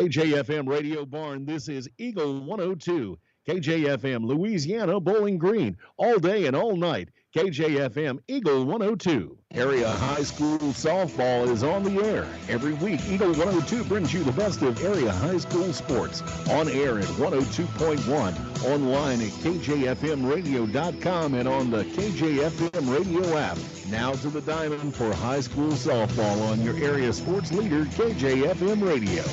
KJFM Radio Barn, this is Eagle 102. KJFM Louisiana Bowling Green, all day and all night. KJFM Eagle 102. Area high school softball is on the air. Every week, Eagle 102 brings you the best of area high school sports. On air at 102.1, online at kjfmradio.com, and on the KJFM radio app. Now to the diamond for high school softball on your area sports leader, KJFM Radio.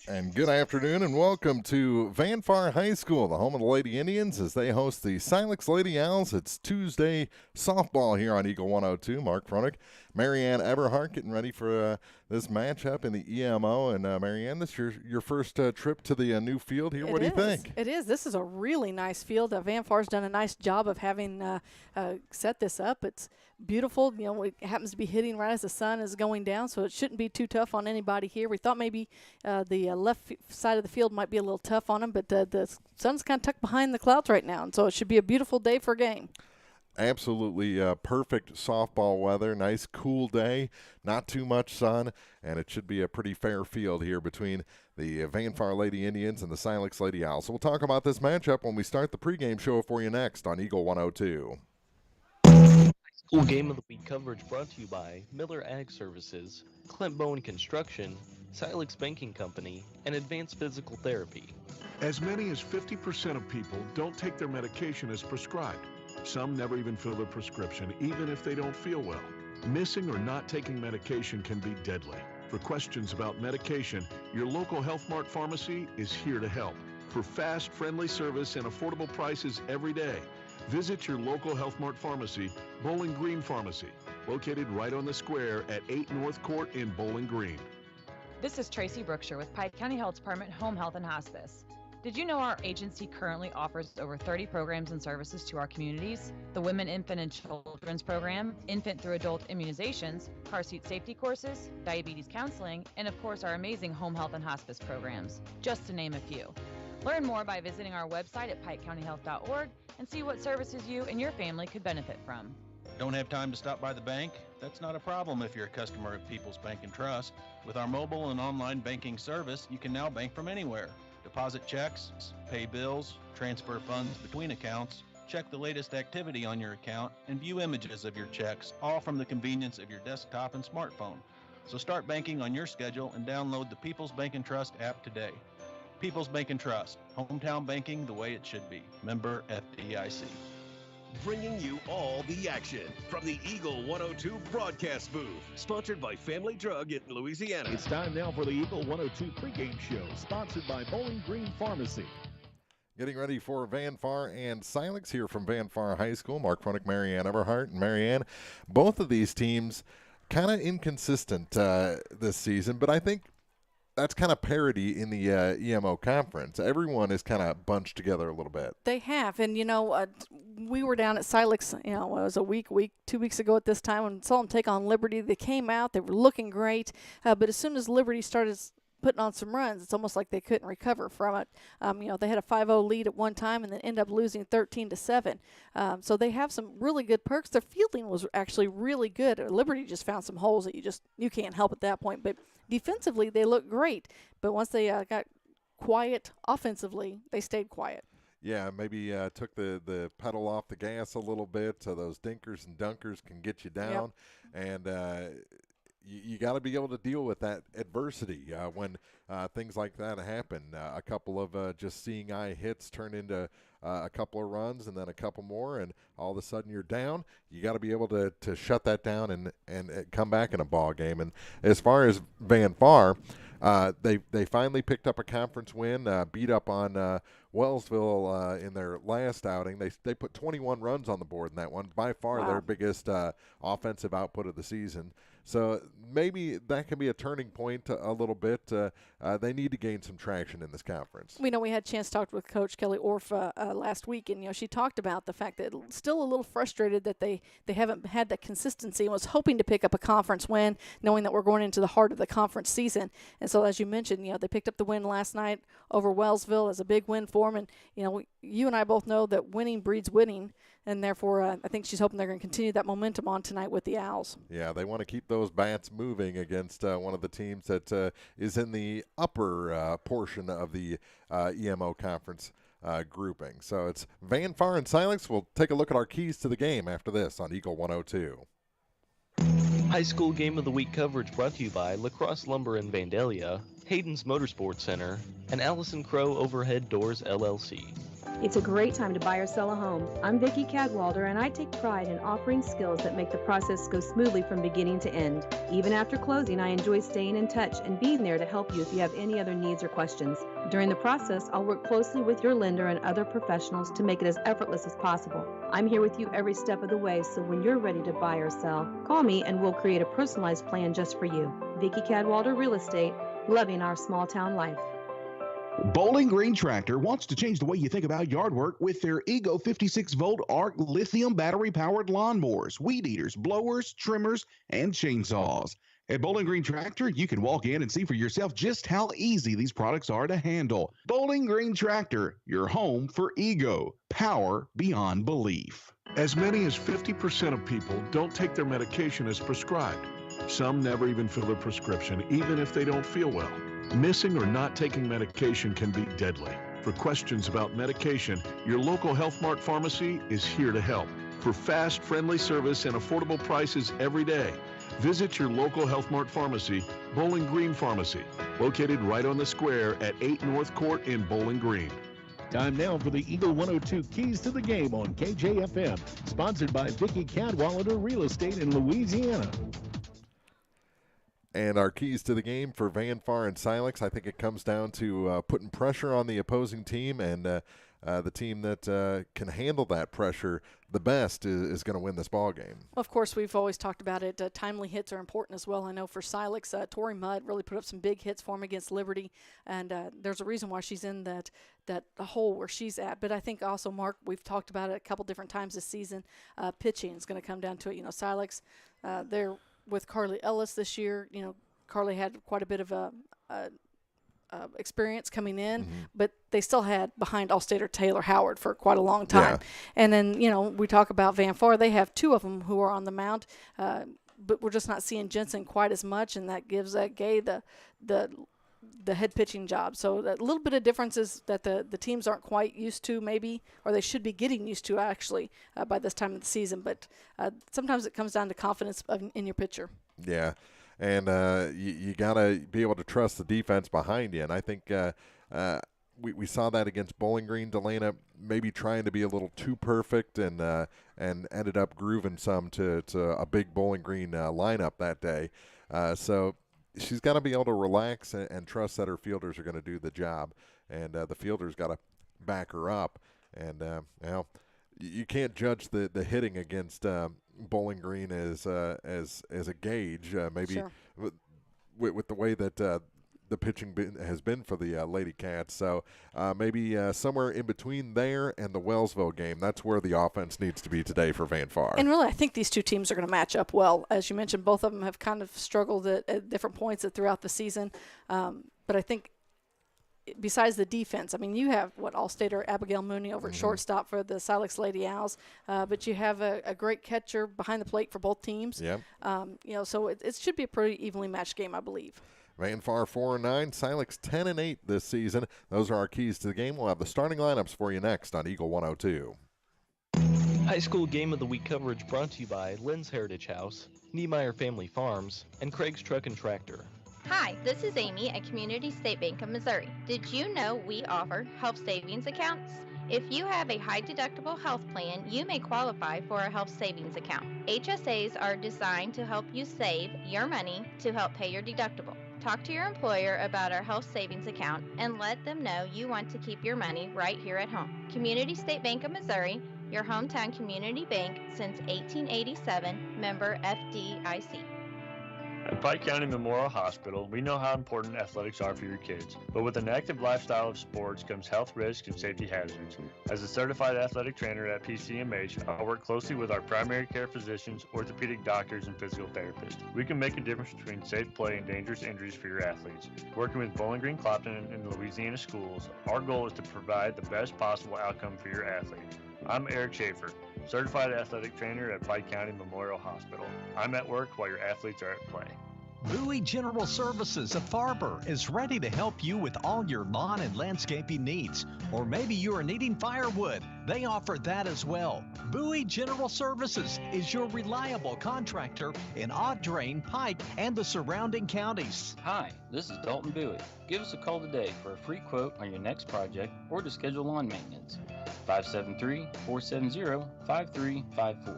And good afternoon and welcome to Van Far High School, the home of the Lady Indians, as they host the Silex Lady Owls. It's Tuesday softball here on Eagle 102. Mark Froelich, Marianne Eberhardt getting ready for this matchup in the EMO. And Marianne, this is your first trip to the new field here. What do you think? It is. This is a really nice field. Van Far's done a nice job of having set this up. It's beautiful. You know, it happens to be hitting right as the sun is going down, so it shouldn't be too tough on anybody here. We thought maybe the left side of the field might be a little tough on them, but the sun's kind of tucked behind the clouds right now, and so it should be a beautiful day for a game. Absolutely perfect softball weather, nice cool day, not too much sun, and it should be a pretty fair field here between the Van Far Lady Indians and the Silex Lady Owls. So we'll talk about this matchup when we start the pregame show for you next on Eagle 102. School Game of the Week coverage brought to you by Miller Ag Services, Clint Bowen Construction, Silex Banking Company, and Advanced Physical Therapy. As many as 50% of people don't take their medication as prescribed. Some never even fill their prescription, even if they don't feel well. Missing or not taking medication can be deadly. For questions about medication, your local Health Mart pharmacy is here to help. For fast, friendly service and affordable prices every day, visit your local Health Mart pharmacy, Bowling Green Pharmacy, located right on the square at 8 North Court in Bowling Green. This is Tracy Brookshire with Pike County Health Department Home Health and Hospice. Did you know our agency currently offers over 30 programs and services to our communities? The Women, Infant, and Children's Program, infant through adult immunizations, car seat safety courses, diabetes counseling, and of course our amazing home health and hospice programs, just to name a few. Learn more by visiting our website at pikecountyhealth.org and see what services you and your family could benefit from. Don't have time to stop by the bank? That's not a problem if you're a customer of People's Bank and Trust. With our mobile and online banking service, you can now bank from anywhere. Deposit checks, pay bills, transfer funds between accounts, check the latest activity on your account, and view images of your checks, all from the convenience of your desktop and smartphone. So start banking on your schedule and download the People's Bank and Trust app today. People's Bank and Trust, hometown banking the way it should be. Member FDIC. Bringing you all the action from the Eagle 102 broadcast booth, sponsored by Family Drug in Louisiana. It's time now for the Eagle 102 pregame show, sponsored by Bowling Green Pharmacy. Getting ready for Van Far and Silex here from Van Far High School. Mark Froelich, Marianne Eberhardt, and Marianne. Both of these teams kind of inconsistent this season, but I think that's kind of parity in the EMO conference. Everyone is kind of bunched together a little bit. They have, and we were down at Silex, it was a 2 weeks ago at this time, and saw them take on Liberty. They came out, they were looking great, but as soon as Liberty started putting on some runs, it's almost like they couldn't recover from it. They had a 5-0 lead at one time and then end up losing 13-7. So they have some really good perks. Their fielding was actually really good. Liberty just found some holes that you can't help at that point. But defensively, they looked great. But once they got quiet offensively, they stayed quiet. Yeah, maybe took the pedal off the gas a little bit so those dinkers and dunkers can get you down. Yep. And you got to be able to deal with that adversity when things like that happen. A couple of just seeing eye hits turn into a couple of runs and then a couple more, and all of a sudden you're down. You got to be able to shut that down and come back in a ball game. And as far as Van Far, they finally picked up a conference win, beat up on Wellsville in their last outing. They put 21 runs on the board in that one, by far their biggest offensive output of the season. So maybe that can be a turning point a little bit. They need to gain some traction in this conference. We had a chance to talk with Coach Kelly Orff last week, and she talked about the fact that still a little frustrated that they haven't had that consistency and was hoping to pick up a conference win, knowing that we're going into the heart of the conference season. And so, as you mentioned, they picked up the win last night over Wellsville as a big win for them. And you and I both know that winning breeds winning. and therefore I think she's hoping they're going to continue that momentum on tonight with the Owls. Yeah, they want to keep those bats moving against one of the teams that is in the upper portion of the EMO conference grouping. So it's Van Far and Silex. We'll take a look at our keys to the game after this on Eagle 102. High school game of the week coverage brought to you by Lacrosse Lumber in Vandalia, Hayden's Motorsports Center, and Allison Crow Overhead Doors LLC. It's a great time to buy or sell a home. I'm Vicki Cadwalder, and I take pride in offering skills that make the process go smoothly from beginning to end. Even after closing, I enjoy staying in touch and being there to help you if you have any other needs or questions. During the process, I'll work closely with your lender and other professionals to make it as effortless as possible. I'm here with you every step of the way, so when you're ready to buy or sell, call me and we'll create a personalized plan just for you. Vicki Cadwalder Real Estate, loving our small town life. Bowling Green Tractor wants to change the way you think about yard work with their Ego 56-volt ARC lithium battery-powered lawnmowers, weed eaters, blowers, trimmers, and chainsaws. At Bowling Green Tractor, you can walk in and see for yourself just how easy these products are to handle. Bowling Green Tractor, your home for Ego. Power beyond belief. As many as 50% of people don't take their medication as prescribed. Some never even fill a prescription, even if they don't feel well. Missing or not taking medication can be deadly. For questions about medication, your local Health Mart pharmacy is here to help. For fast, friendly service and affordable prices every day, visit your local Health Mart pharmacy, Bowling Green Pharmacy, located right on the square at 8 North Court in Bowling Green. Time now for the Eagle 102 Keys to the Game on KJFM, sponsored by Vicki Cadwalder Real Estate in Louisiana. And our keys to the game for Van Far and Silex, I think it comes down to putting pressure on the opposing team, and the team that can handle that pressure the best is going to win this ball game. Well, of course, we've always talked about it. Timely hits are important as well. I know for Silex, Tori Mudd really put up some big hits for him against Liberty, and there's a reason why she's in that hole where she's at. But I think also, Mark, we've talked about it a couple different times this season. Pitching is going to come down to it. You know, Silex, they're with Carly Ellis this year. You know, Carly had quite a bit of experience coming in, but they still had behind All-Stater Taylor Howard for quite a long time. Yeah. And then, you know, we talk about Van Far. They have two of them who are on the mound, but we're just not seeing Jensen quite as much, and that gives Gay the head pitching job. So a little bit of differences that the teams aren't quite used to maybe, or they should be getting used to actually by this time of the season. But sometimes it comes down to confidence in your pitcher. Yeah, and you got to be able to trust the defense behind you. And I think we saw that against Bowling Green. Delana maybe trying to be a little too perfect and ended up grooving some to a big Bowling Green lineup that day. So she's got to be able to relax and trust that her fielders are going to do the job, and the fielders got to back her up. And you can't judge the hitting against Bowling Green as a gauge. Maybe sure. with the way that the pitching has been for the Lady Cats. So maybe somewhere in between there and the Wellsville game, that's where the offense needs to be today for Van Far. And really, I think these two teams are going to match up well. As you mentioned, both of them have kind of struggled at different points throughout the season. But I think besides the defense, I mean, you have All-Stater Abigail Mooney over at shortstop for the Silex Lady Owls, but you have a great catcher behind the plate for both teams. Yeah. So it should be a pretty evenly matched game, I believe. Van Far 4-9, Silex 10-8 this season. Those are our keys to the game. We'll have the starting lineups for you next on Eagle 102. High school game of the week coverage brought to you by Lynn's Heritage House, Niemeyer Family Farms, and Craig's Truck and Tractor. Hi, this is Amy at Community State Bank of Missouri. Did you know we offer health savings accounts? If you have a high-deductible health plan, you may qualify for a health savings account. HSAs are designed to help you save your money to help pay your deductible. Talk to your employer about our health savings account and let them know you want to keep your money right here at home. Community State Bank of Missouri, your hometown community bank since 1887, member FDIC. At Pike County Memorial Hospital, we know how important athletics are for your kids, but with an active lifestyle of sports comes health risks and safety hazards. As a certified athletic trainer at PCMH, I work closely with our primary care physicians, orthopedic doctors, and physical therapists. We can make a difference between safe play and dangerous injuries for your athletes. Working with Bowling Green Clopton and Louisiana schools, our goal is to provide the best possible outcome for your athlete. I'm Eric Schaefer. certified athletic trainer at Pike County Memorial Hospital. I'm at work while your athletes are at play. Bowie General Services of Farber is ready to help you with all your lawn and landscaping needs. Or maybe you are needing firewood. They offer that as well. Bowie General Services is your reliable contractor in Audrain, Pike, and the surrounding counties. Hi, this is Dalton Bowie. Give us a call today for a free quote on your next project or to schedule lawn maintenance. 573-470-5354.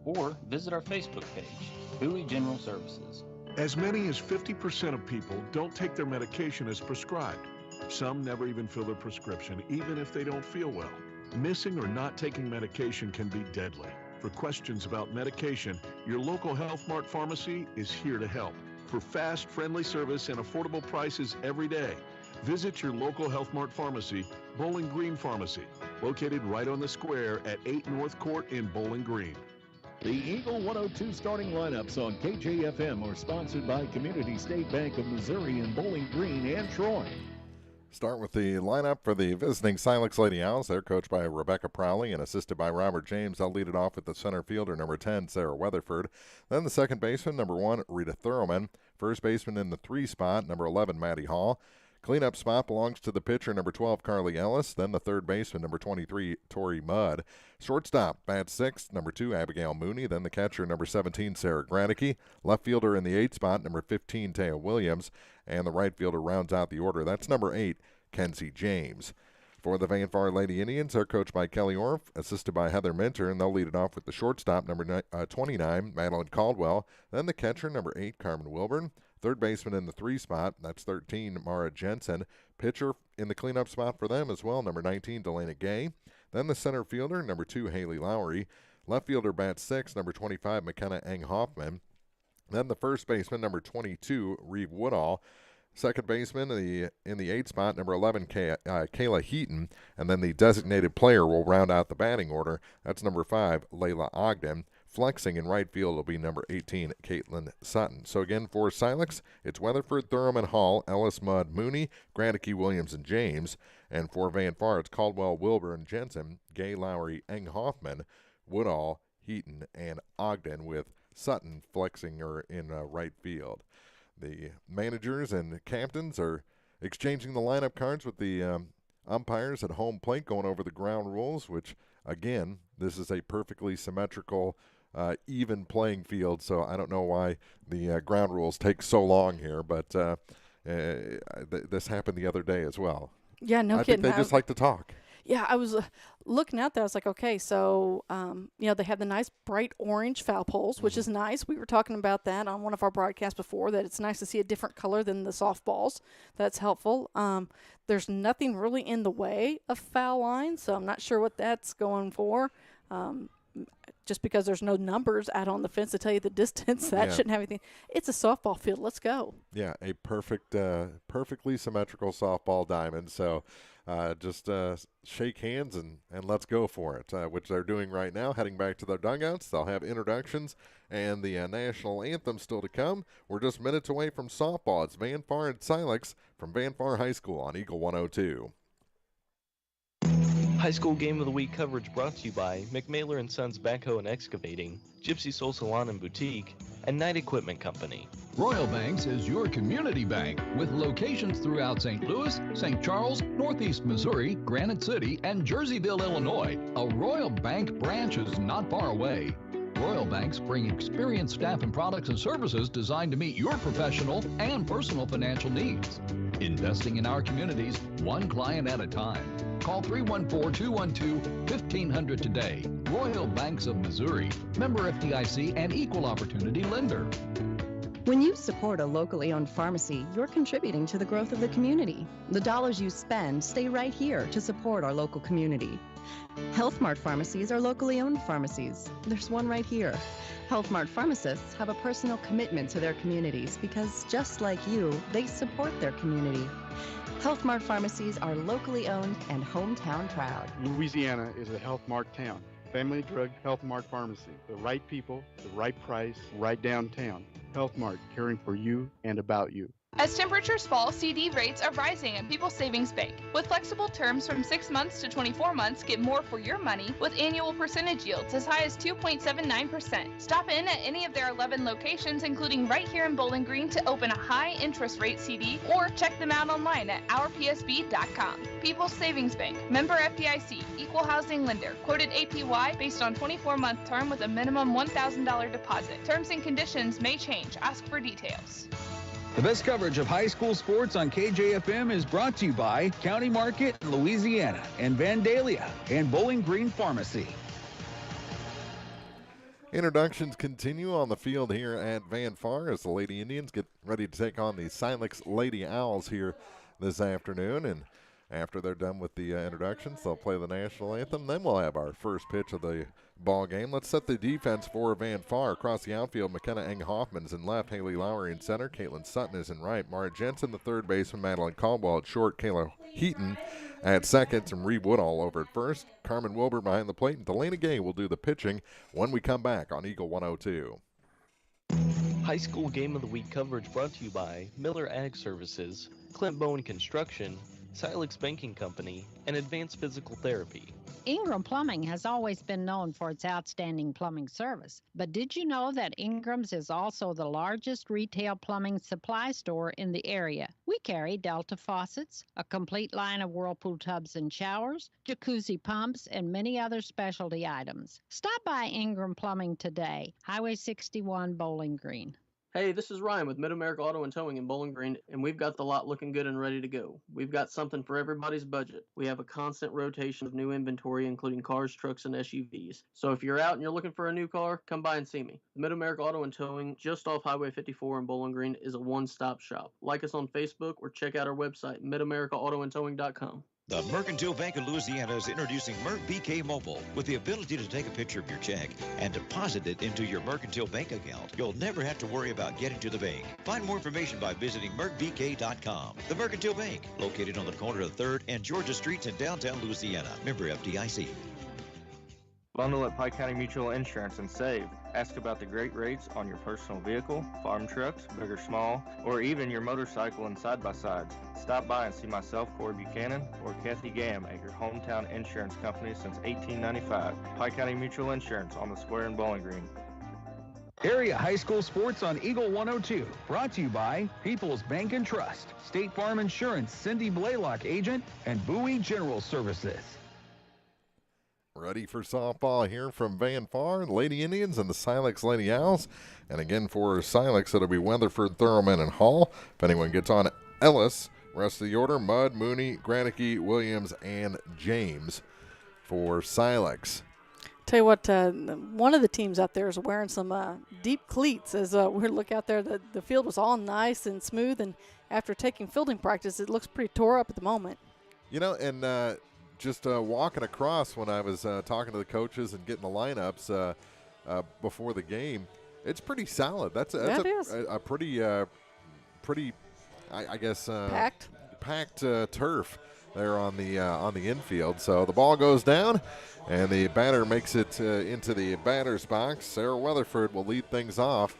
Or visit our Facebook page, Bowie General Services. As many as 50% of people don't take their medication as prescribed. Some never even fill their prescription, even if they don't feel well. Missing or not taking medication can be deadly. For questions about medication, your local Health Mart pharmacy is here to help. For fast, friendly service and affordable prices every day, visit your local Health Mart pharmacy, Bowling Green Pharmacy, located right on the square at 8 North Court in Bowling Green. The Eagle 102 starting lineups on KJFM are sponsored by Community State Bank of Missouri in Bowling Green and Troy. Start with the lineup for the visiting Silex Lady Owls. They're coached by Rebecca Prowley and assisted by Robert James. They'll lead it off with the center fielder, number 10, Sarah Weatherford. Then the second baseman, number 1, Rita Thurman. First baseman in the 3 spot, number 11, Maddie Hall. Cleanup spot belongs to the pitcher, number 12, Carly Ellis. Then the third baseman, number 23, Tori Mudd. Shortstop, bat 6, number 2, Abigail Mooney. Then the catcher, number 17, Sarah Granicke. Left fielder in the 8 spot, number 15, Taya Williams. And the right fielder rounds out the order. That's number 8, Kenzie James. For the Van Far Lady Indians, they're coached by Kelly Orff, assisted by Heather Minter, and they'll lead it off with the shortstop, number 29, Madeline Caldwell. Then the catcher, number 8, Carmen Wilburn. Third baseman in the 3 spot, that's 13, Mara Jensen. Pitcher in the cleanup spot for them as well, number 19, Delana Gay. Then the center fielder, number 2, Haley Lowry. Left fielder, bat 6, number 25, McKenna Eng Hoffman. Then the first baseman, number 22, Reeve Woodall. Second baseman in the 8 spot, number 11, Kayla Heaton. And then the designated player will round out the batting order. That's number 5, Layla Ogden. Flexing in right field will be number 18, Caitlin Sutton. So again, for Silex, it's Weatherford, Thurman, Hall, Ellis, Mudd, Mooney, Granicke, Williams, and James. And for Van Far, it's Caldwell, Wilburn, Jensen, Gay, Lowry, Eng Hoffman, Woodall, Heaton, and Ogden, with Sutton flexing in right field. The managers and captains are exchanging the lineup cards with the umpires at home plate, going over the ground rules, which, again, this is a perfectly symmetrical even playing field, so I don't know why the ground rules take so long here, but this happened the other day as well. Yeah, no I kidding. think they just like to talk. Yeah, I was looking out there. I was like, okay, so, they have the nice bright orange foul poles, which is nice. We were talking about that on one of our broadcasts before, that it's nice to see a different color than the softballs. That's helpful. There's nothing really in the way of foul lines, so I'm not sure what that's going for. Just because there's no numbers out on the fence to tell you the distance, that shouldn't have anything. It's a softball field. Let's go. Yeah, a perfectly symmetrical softball diamond. So just shake hands and let's go for it, which they're doing right now, heading back to their dugouts. They'll have introductions and the national anthem still to come. We're just minutes away from softball. It's Van Far and Silex from Van Far High School on Eagle 102. High School Game of the Week coverage brought to you by McMailer & Sons Backhoe and Excavating, Gypsy Soul Salon and Boutique, and Knight Equipment Company. Royal Banks is your community bank with locations throughout St. Louis, St. Charles, Northeast Missouri, Granite City, and Jerseyville, Illinois. A Royal Bank branch is not far away. Royal Banks bring experienced staff and products and services designed to meet your professional and personal financial needs. Investing in our communities, one client at a time. Call 314-212-1500 today. Royal Banks of Missouri, member FDIC and equal opportunity lender. When you support a locally owned pharmacy, you're contributing to the growth of the community. The dollars you spend stay right here to support our local community. Health Mart pharmacies are locally owned pharmacies. There's one right here. Health Mart pharmacists have a personal commitment to their communities because, just like you, they support their community. Health Mart pharmacies are locally owned and hometown proud. Louisiana is a Health Mart town. Family Drug Health Mart Pharmacy. The right people, the right price, right downtown. Health Mart, caring for you and about you. As temperatures fall, CD rates are rising at People's Savings Bank. With flexible terms from 6 months to 24 months, get more for your money with annual percentage yields as high as 2.79%. Stop in at any of their 11 locations, including right here in Bowling Green, to open a high interest rate CD or check them out online at ourpsb.com. People's Savings Bank. Member FDIC. Equal housing lender. Quoted APY based on 24-month term with a minimum $1,000 deposit. Terms and conditions may change. Ask for details. The best coverage of high school sports on KJFM is brought to you by County Market in Louisiana and Vandalia and Bowling Green Pharmacy. Introductions continue on the field here at Van Far as the Lady Indians get ready to take on the Silex Lady Owls here this afternoon. And after they're done with the introductions, they'll play the national anthem. Then we'll have our first pitch of the ball game. Let's set the defense for Van Far. Across the outfield, McKenna Eng-Hoffman is in left, Haley Lowry in center, Caitlin Sutton is in right, Mara Jensen, the third baseman, Madeline Caldwell at short, Kayla Heaton at second, and Reed Woodall over at first. Carmen Wilbur behind the plate, and Delaney Gay will do the pitching when we come back on Eagle 102. High School Game of the Week coverage brought to you by Miller Ag Services, Clint Bowen Construction, Silex Banking Company, and Advanced Physical Therapy. Ingram Plumbing has always been known for its outstanding plumbing service. But did you know that Ingram's is also the largest retail plumbing supply store in the area? We carry Delta faucets, a complete line of Whirlpool tubs and showers, jacuzzi pumps, and many other specialty items. Stop by Ingram Plumbing today, Highway 61, Bowling Green. Hey, this is Ryan with Mid-America Auto and Towing in Bowling Green, and we've got the lot looking good and ready to go. We've got something for everybody's budget. We have a constant rotation of new inventory, including cars, trucks, and SUVs. So if you're out and you're looking for a new car, come by and see me. Mid-America Auto and Towing, just off Highway 54 in Bowling Green, is a one-stop shop. Like us on Facebook or check out our website, midamericaautoandtowing.com. The Mercantile Bank of Louisiana is introducing Merc BK Mobile with the ability to take a picture of your check and deposit it into your Mercantile Bank account. You'll never have to worry about getting to the bank. Find more information by visiting mercbk.com. The Mercantile Bank, located on the corner of 3rd and Georgia Streets in downtown Louisiana. Member FDIC. Bundle at Pike County Mutual Insurance and save. Ask about the great rates on your personal vehicle, farm trucks, big or small, or even your motorcycle and side-by-sides. Stop by and see myself, Corey Buchanan, or Kathy Gam at your hometown insurance company since 1895. Pike County Mutual Insurance on the square in Bowling Green. Area high school sports on Eagle 102. Brought to you by People's Bank and Trust, State Farm Insurance, Cindy Blaylock agent, and Bowie General Services. Ready for softball here from Van Far, the Lady Indians and the Silex Lady Owls. And again for Silex, it'll be Weatherford, Thurman, and Hall. If anyone gets on Ellis, rest of the order, Mudd, Mooney, Granicke, Williams, and James for Silex. Tell you what, one of the teams out there is wearing some deep cleats. As we look out there, the field was all nice and smooth, and after taking fielding practice, it looks pretty tore up at the moment. You know, and just walking across when I was talking to the coaches and getting the lineups before the game, it's pretty solid. That's a pretty, I guess, packed turf there on the infield. So the ball goes down, and the batter makes it into the batter's box. Sarah Weatherford will lead things off.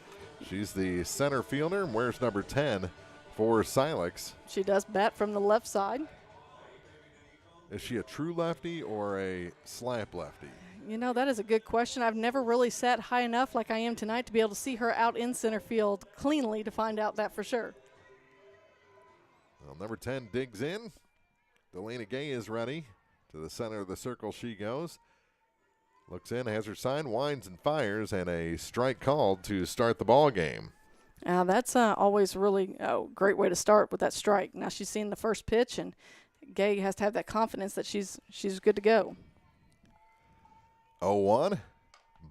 She's the center fielder and wears number 10 for Silex. She does bat from the left side. Is she a true lefty or a slap lefty? You know, that is a good question. I've never really sat high enough like I am tonight to be able to see her out in center field cleanly to find out that for sure. Well, number 10 digs in. Delaney Gay is ready. To the center of the circle she goes. Looks in, has her sign, winds and fires, and a strike called to start the ball game. That's always really a great way to start with that strike. Now she's seen the first pitch, and Gay has to have that confidence that she's good to go. 0-1,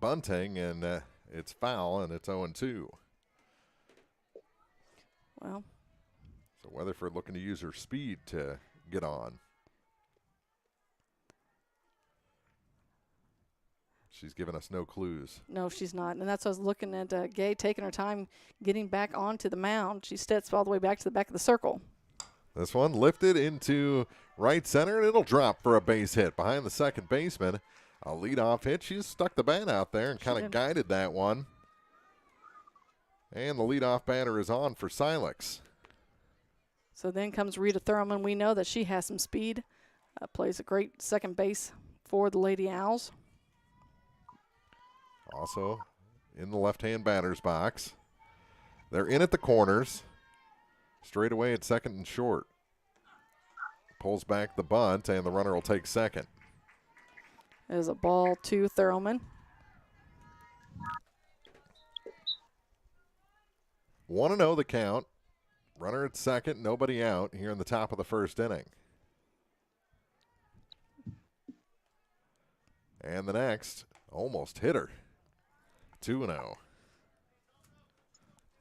bunting, and it's foul, and it's 0-2. Well. So Weatherford looking to use her speed to get on. She's given us no clues. No, she's not. And that's what I was looking at, Gay taking her time getting back onto the mound. She steps all the way back to the back of the circle. This one lifted into right center, and it'll drop for a base hit behind the second baseman. A leadoff hit. She's stuck the bat out there and kind of guided that one. And the leadoff batter is on for Silex. So then comes Rita Thurman. We know that she has some speed. Plays a great second base for the Lady Owls. Also in the left-hand batter's box. They're in at the corners. Straight away at second and short. Pulls back the bunt, and the runner will take second. There's a ball to Thurman. 1-0 the count. Runner at second, nobody out here in the top of the first inning. And the next, almost hit her. 2-0.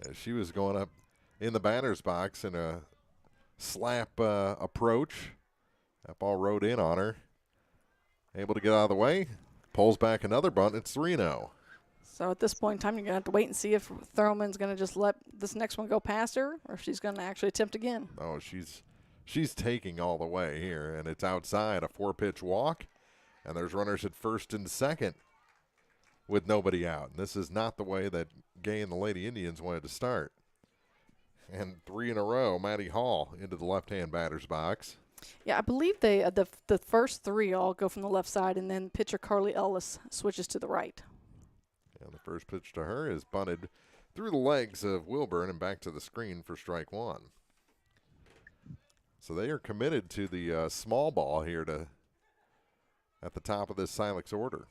As she was going up in the batter's box in a slap approach. That ball rode in on her. Able to get out of the way. Pulls back another bunt. It's 3-0. So at this point in time, you're going to have to wait and see if Thurman's going to just let this next one go past her or if she's going to actually attempt again. Oh, she's taking all the way here, and it's outside, a 4-pitch walk, and there's runners at first and second with nobody out. And this is not the way that Gay and the Lady Indians wanted to start. And 3 in a row, Maddie Hall into the left-hand batter's box. Yeah, I believe they the first 3 all go from the left side, and then pitcher Carly Ellis switches to the right. And the first pitch to her is bunted through the legs of Wilburn and back to the screen for strike 1. So they are committed to the small ball here at the top of this Silex order.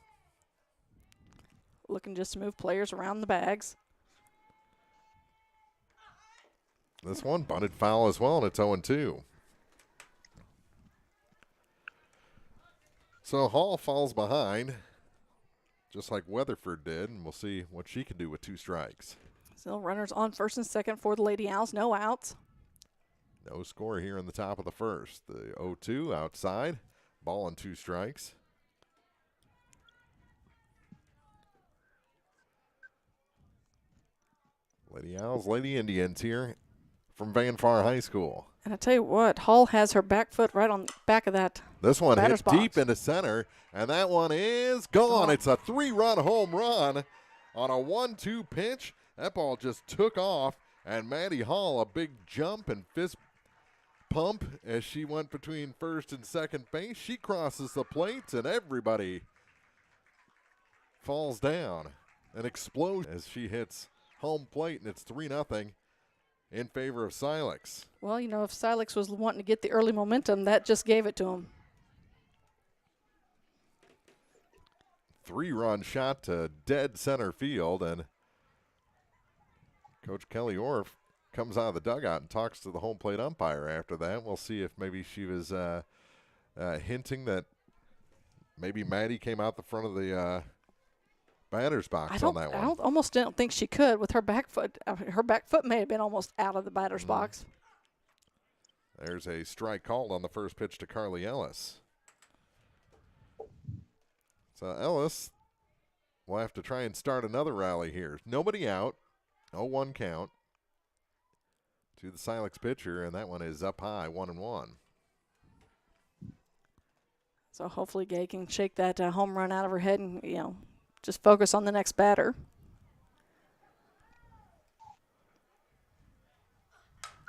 Looking just to move players around the bags. This one bunted foul as well, and it's 0-2. So Hall falls behind, just like Weatherford did, and we'll see what she can do with 2 strikes. Still runners on first and second for the Lady Owls, no outs. No score here in the top of the first. The 0-2 outside, ball and 2 strikes. Lady Owls, Lady Indians here from Van Far High School. And I tell you what, Hall has her back foot right on the back of that. This one hit batter's box. deep into center, and that one is gone. It's a 3-run home run on a 1-2 pitch. That ball just took off, and Maddie Hall a big jump and fist pump as she went between first and second base. She crosses the plate, and everybody falls down. An explosion as she hits home plate, and it's 3-0 in favor of Silex. Well, you know, if Silex was wanting to get the early momentum, that just gave it to him. 3-run shot to dead center field, and Coach Kelly Orff comes out of the dugout and talks to the home plate umpire after that. We'll see if maybe she was hinting that maybe Maddie came out the front of the batter's box on that one. I almost don't think she could with her back foot. Her back foot may have been almost out of the batter's box. There's a strike called on the first pitch to Carly Ellis. So Ellis will have to try and start another rally here. Nobody out. 0-1 count to the Silex pitcher, and that one is up high, 1-1. So hopefully Gay can shake that home run out of her head and, you know, just focus on the next batter.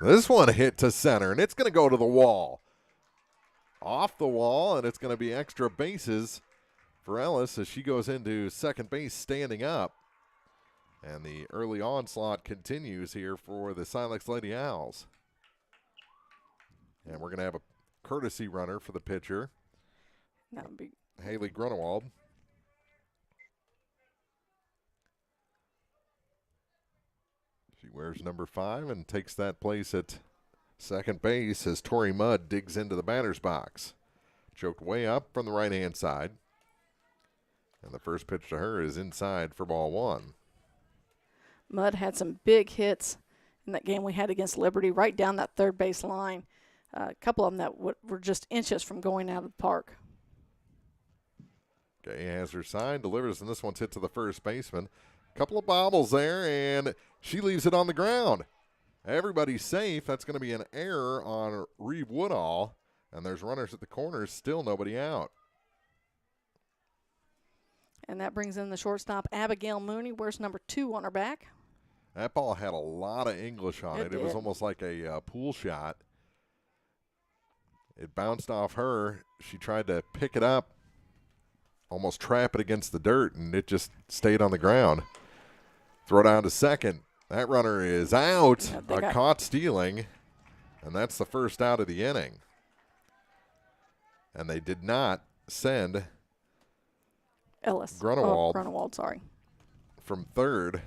This one hit to center, and it's going to go to the wall. Off the wall, and it's going to be extra bases for Ellis as she goes into second base standing up. And the early onslaught continues here for the Silex Lady Owls. And we're going to have a courtesy runner for the pitcher, That would be Haley Grunewald. She wears number 5 and takes that place at second base as Tori Mudd digs into the batter's box. Choked way up from the right-hand side. And the first pitch to her is inside for ball 1. Mudd had some big hits in that game we had against Liberty right down that third base line. A couple of them that were just inches from going out of the park. Gay has her side, delivers, and this one's hit to the first baseman. Couple of bobbles there, and she leaves it on the ground. Everybody's safe. That's going to be an error on Reeve Woodall, and there's runners at the corners, still nobody out. And that brings in the shortstop, Abigail Mooney. Wears number 2 on her back. That ball had a lot of English on it. It was did. almost like a pool shot. It bounced off her. She tried to pick it up, almost trap it against the dirt, and it just stayed on the ground. Throw down to second. That runner is out. Caught stealing, and that's the first out of the inning. And they did not send Grunewald, sorry. From third.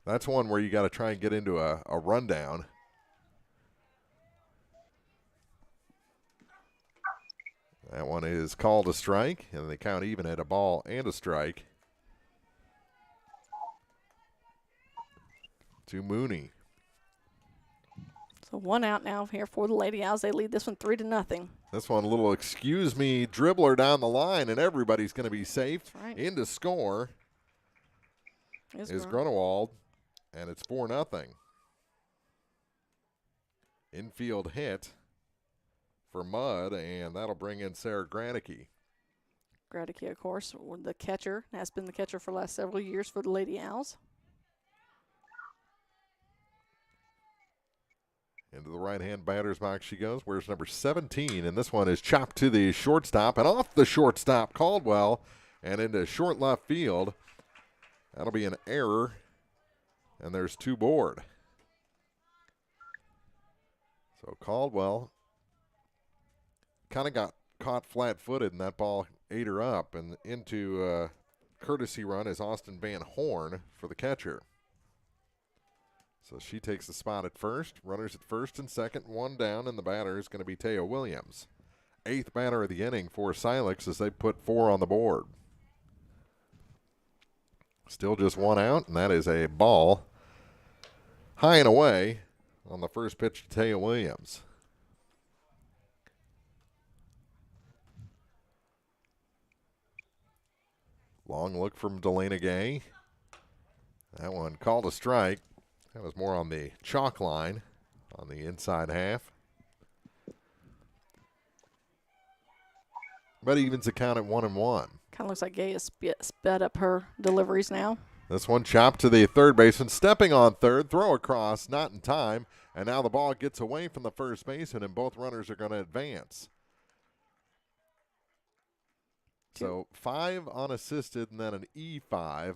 That's one where you got to try and get into a rundown. That one is called a strike, and they count even at a ball and a strike. To Mooney. So 1 out now here for the Lady Owls. They lead this one 3-0. This one, a little excuse me dribbler down the line, and everybody's going to be safe. Right. In to score is Grunewald, and it's 4-0. Infield hit for Mudd, and that'll bring in Sarah Granicke. Granicke, of course, the catcher, has been the catcher for the last several years for the Lady Owls. Into the right-hand batter's box she goes. Where's number 17? And this one is chopped to the shortstop and off the shortstop, Caldwell, and into short left field. That'll be an error, and there's 2 board. So Caldwell kind of got caught flat-footed, and that ball ate her up. And into courtesy run is Austin Van Horn for the catcher. So she takes the spot at first. Runners at first and second, 1 down, and the batter is going to be Taya Williams. 8th batter of the inning for Silex as they put 4 on the board. Still just 1 out, and that is a ball high and away on the first pitch to Taya Williams. Long look from Delana Gay. That one called a strike. That was more on the chalk line on the inside half. But evens the count at 1-1. Kind of looks like Gay has sped up her deliveries now. This one chopped to the third baseman, stepping on third, throw across, not in time, and now the ball gets away from the first baseman, and both runners are going to advance. So 5 unassisted and then an E5.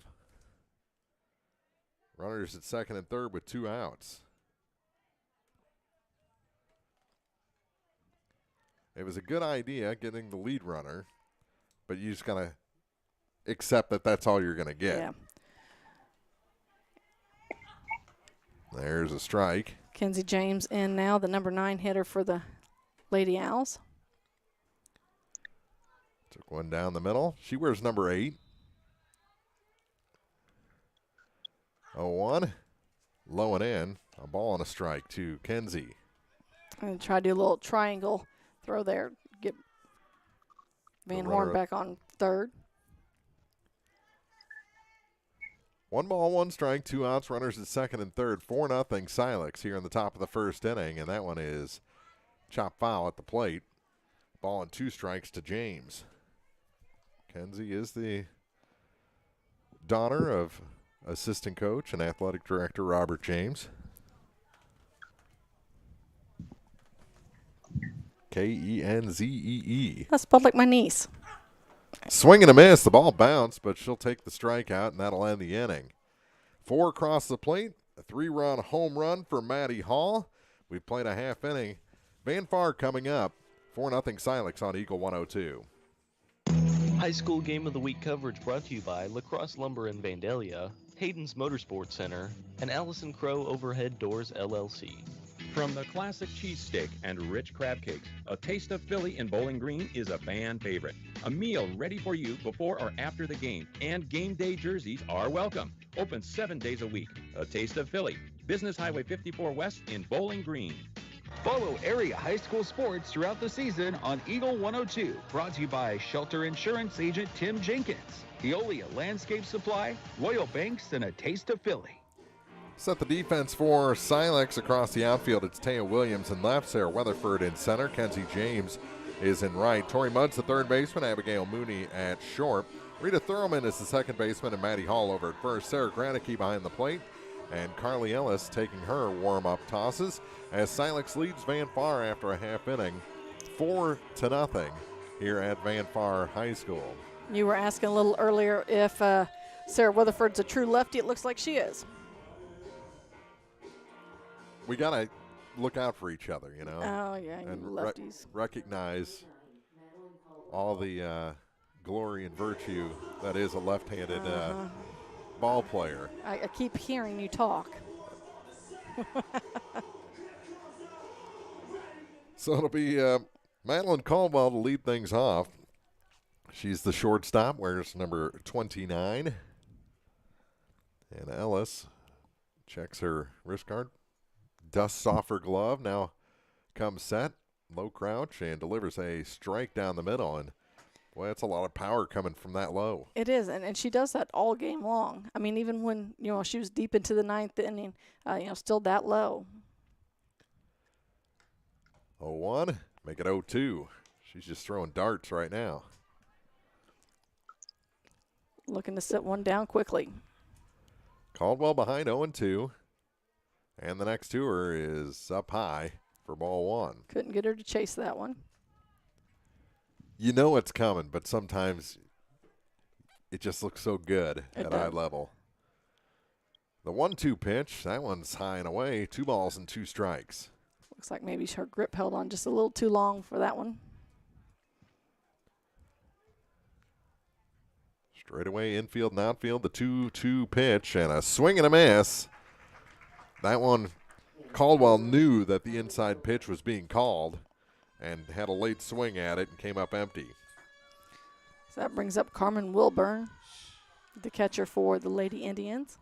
Runners at second and third with 2 outs. It was a good idea getting the lead runner, but you just got to accept that that's all you're going to get. Yeah. There's a strike. Kenzie James in now, the number 9 hitter for the Lady Owls. Took one down the middle. She wears number 8. 0-1. Low and in. A ball and a strike to Kenzie. I'm going to try to do a little triangle throw there. Get Van Horn back on third. 1 ball, 1 strike, 2 outs. Runners at second and third. 4-0 Silex here in the top of the first inning. And that one is chopped foul at the plate. Ball and 2 strikes to James. Kenzie is the daughter of assistant coach and athletic director Robert James. Kenzee. That's spelled like my niece. Swing and a miss. The ball bounced, but she'll take the strikeout, and that'll end the inning. 4 across the plate. A 3-run home run for Maddie Hall. We've played a half inning. Van Far coming up. 4-0 Silex on Eagle 102. High School Game of the Week coverage brought to you by Lacrosse Lumber in Vandalia, Hayden's Motorsports Center, and Allison Crow Overhead Doors, LLC. From the classic cheesesteak and rich crab cakes, a Taste of Philly in Bowling Green is a fan favorite. A meal ready for you before or after the game, and game day jerseys are welcome. Open 7 days a week. A Taste of Philly, Business Highway 54 West in Bowling Green. Follow area high school sports throughout the season on Eagle 102. Brought to you by Shelter Insurance Agent Tim Jenkins, Veolia Landscape Supply, Royal Banks, and a Taste of Philly. Set the defense for Silex across the outfield. It's Taya Williams in left, Sarah Weatherford in center, Kenzie James is in right. Tori Mudd's the third baseman, Abigail Mooney at short. Rita Thurman is the second baseman, and Maddie Hall over at first. Sarah Granicke behind the plate, and Carly Ellis taking her warm-up tosses as Silex leads Van Far after a half inning, 4-0 here at Van Far High School. You were asking a little earlier if Sarah Weatherford's a true lefty. It looks like she is. We got to look out for each other, you know. Oh, yeah, you and lefties. Recognize all the glory and virtue that is a left-handed ball player. I keep hearing you talk. So it'll be Madeline Caldwell to lead things off. She's the shortstop, wears number 29. And Ellis checks her wrist guard, dusts off her glove, now comes set, low crouch, and delivers a strike down the middle. And, boy, that's a lot of power coming from that low. It is, and she does that all game long. I mean, even when, she was deep into the ninth inning, still that low. 0-1, make it 0-2. She's just throwing darts right now. Looking to sit one down quickly. Caldwell behind 0-2. And the next to her is up high for ball one. Couldn't get her to chase that one. You know it's coming, but sometimes it just looks so good It at does. eye level. The 1-2 pitch, that one's high and away. 2 balls and 2 strikes. Looks like maybe her grip held on just a little too long for that one. Straight away, infield and outfield, the 2-2 pitch, and a swing and a miss. That one, Caldwell knew that the inside pitch was being called and had a late swing at it and came up empty. So that brings up Carmen Wilburn, the catcher for the Lady Indians.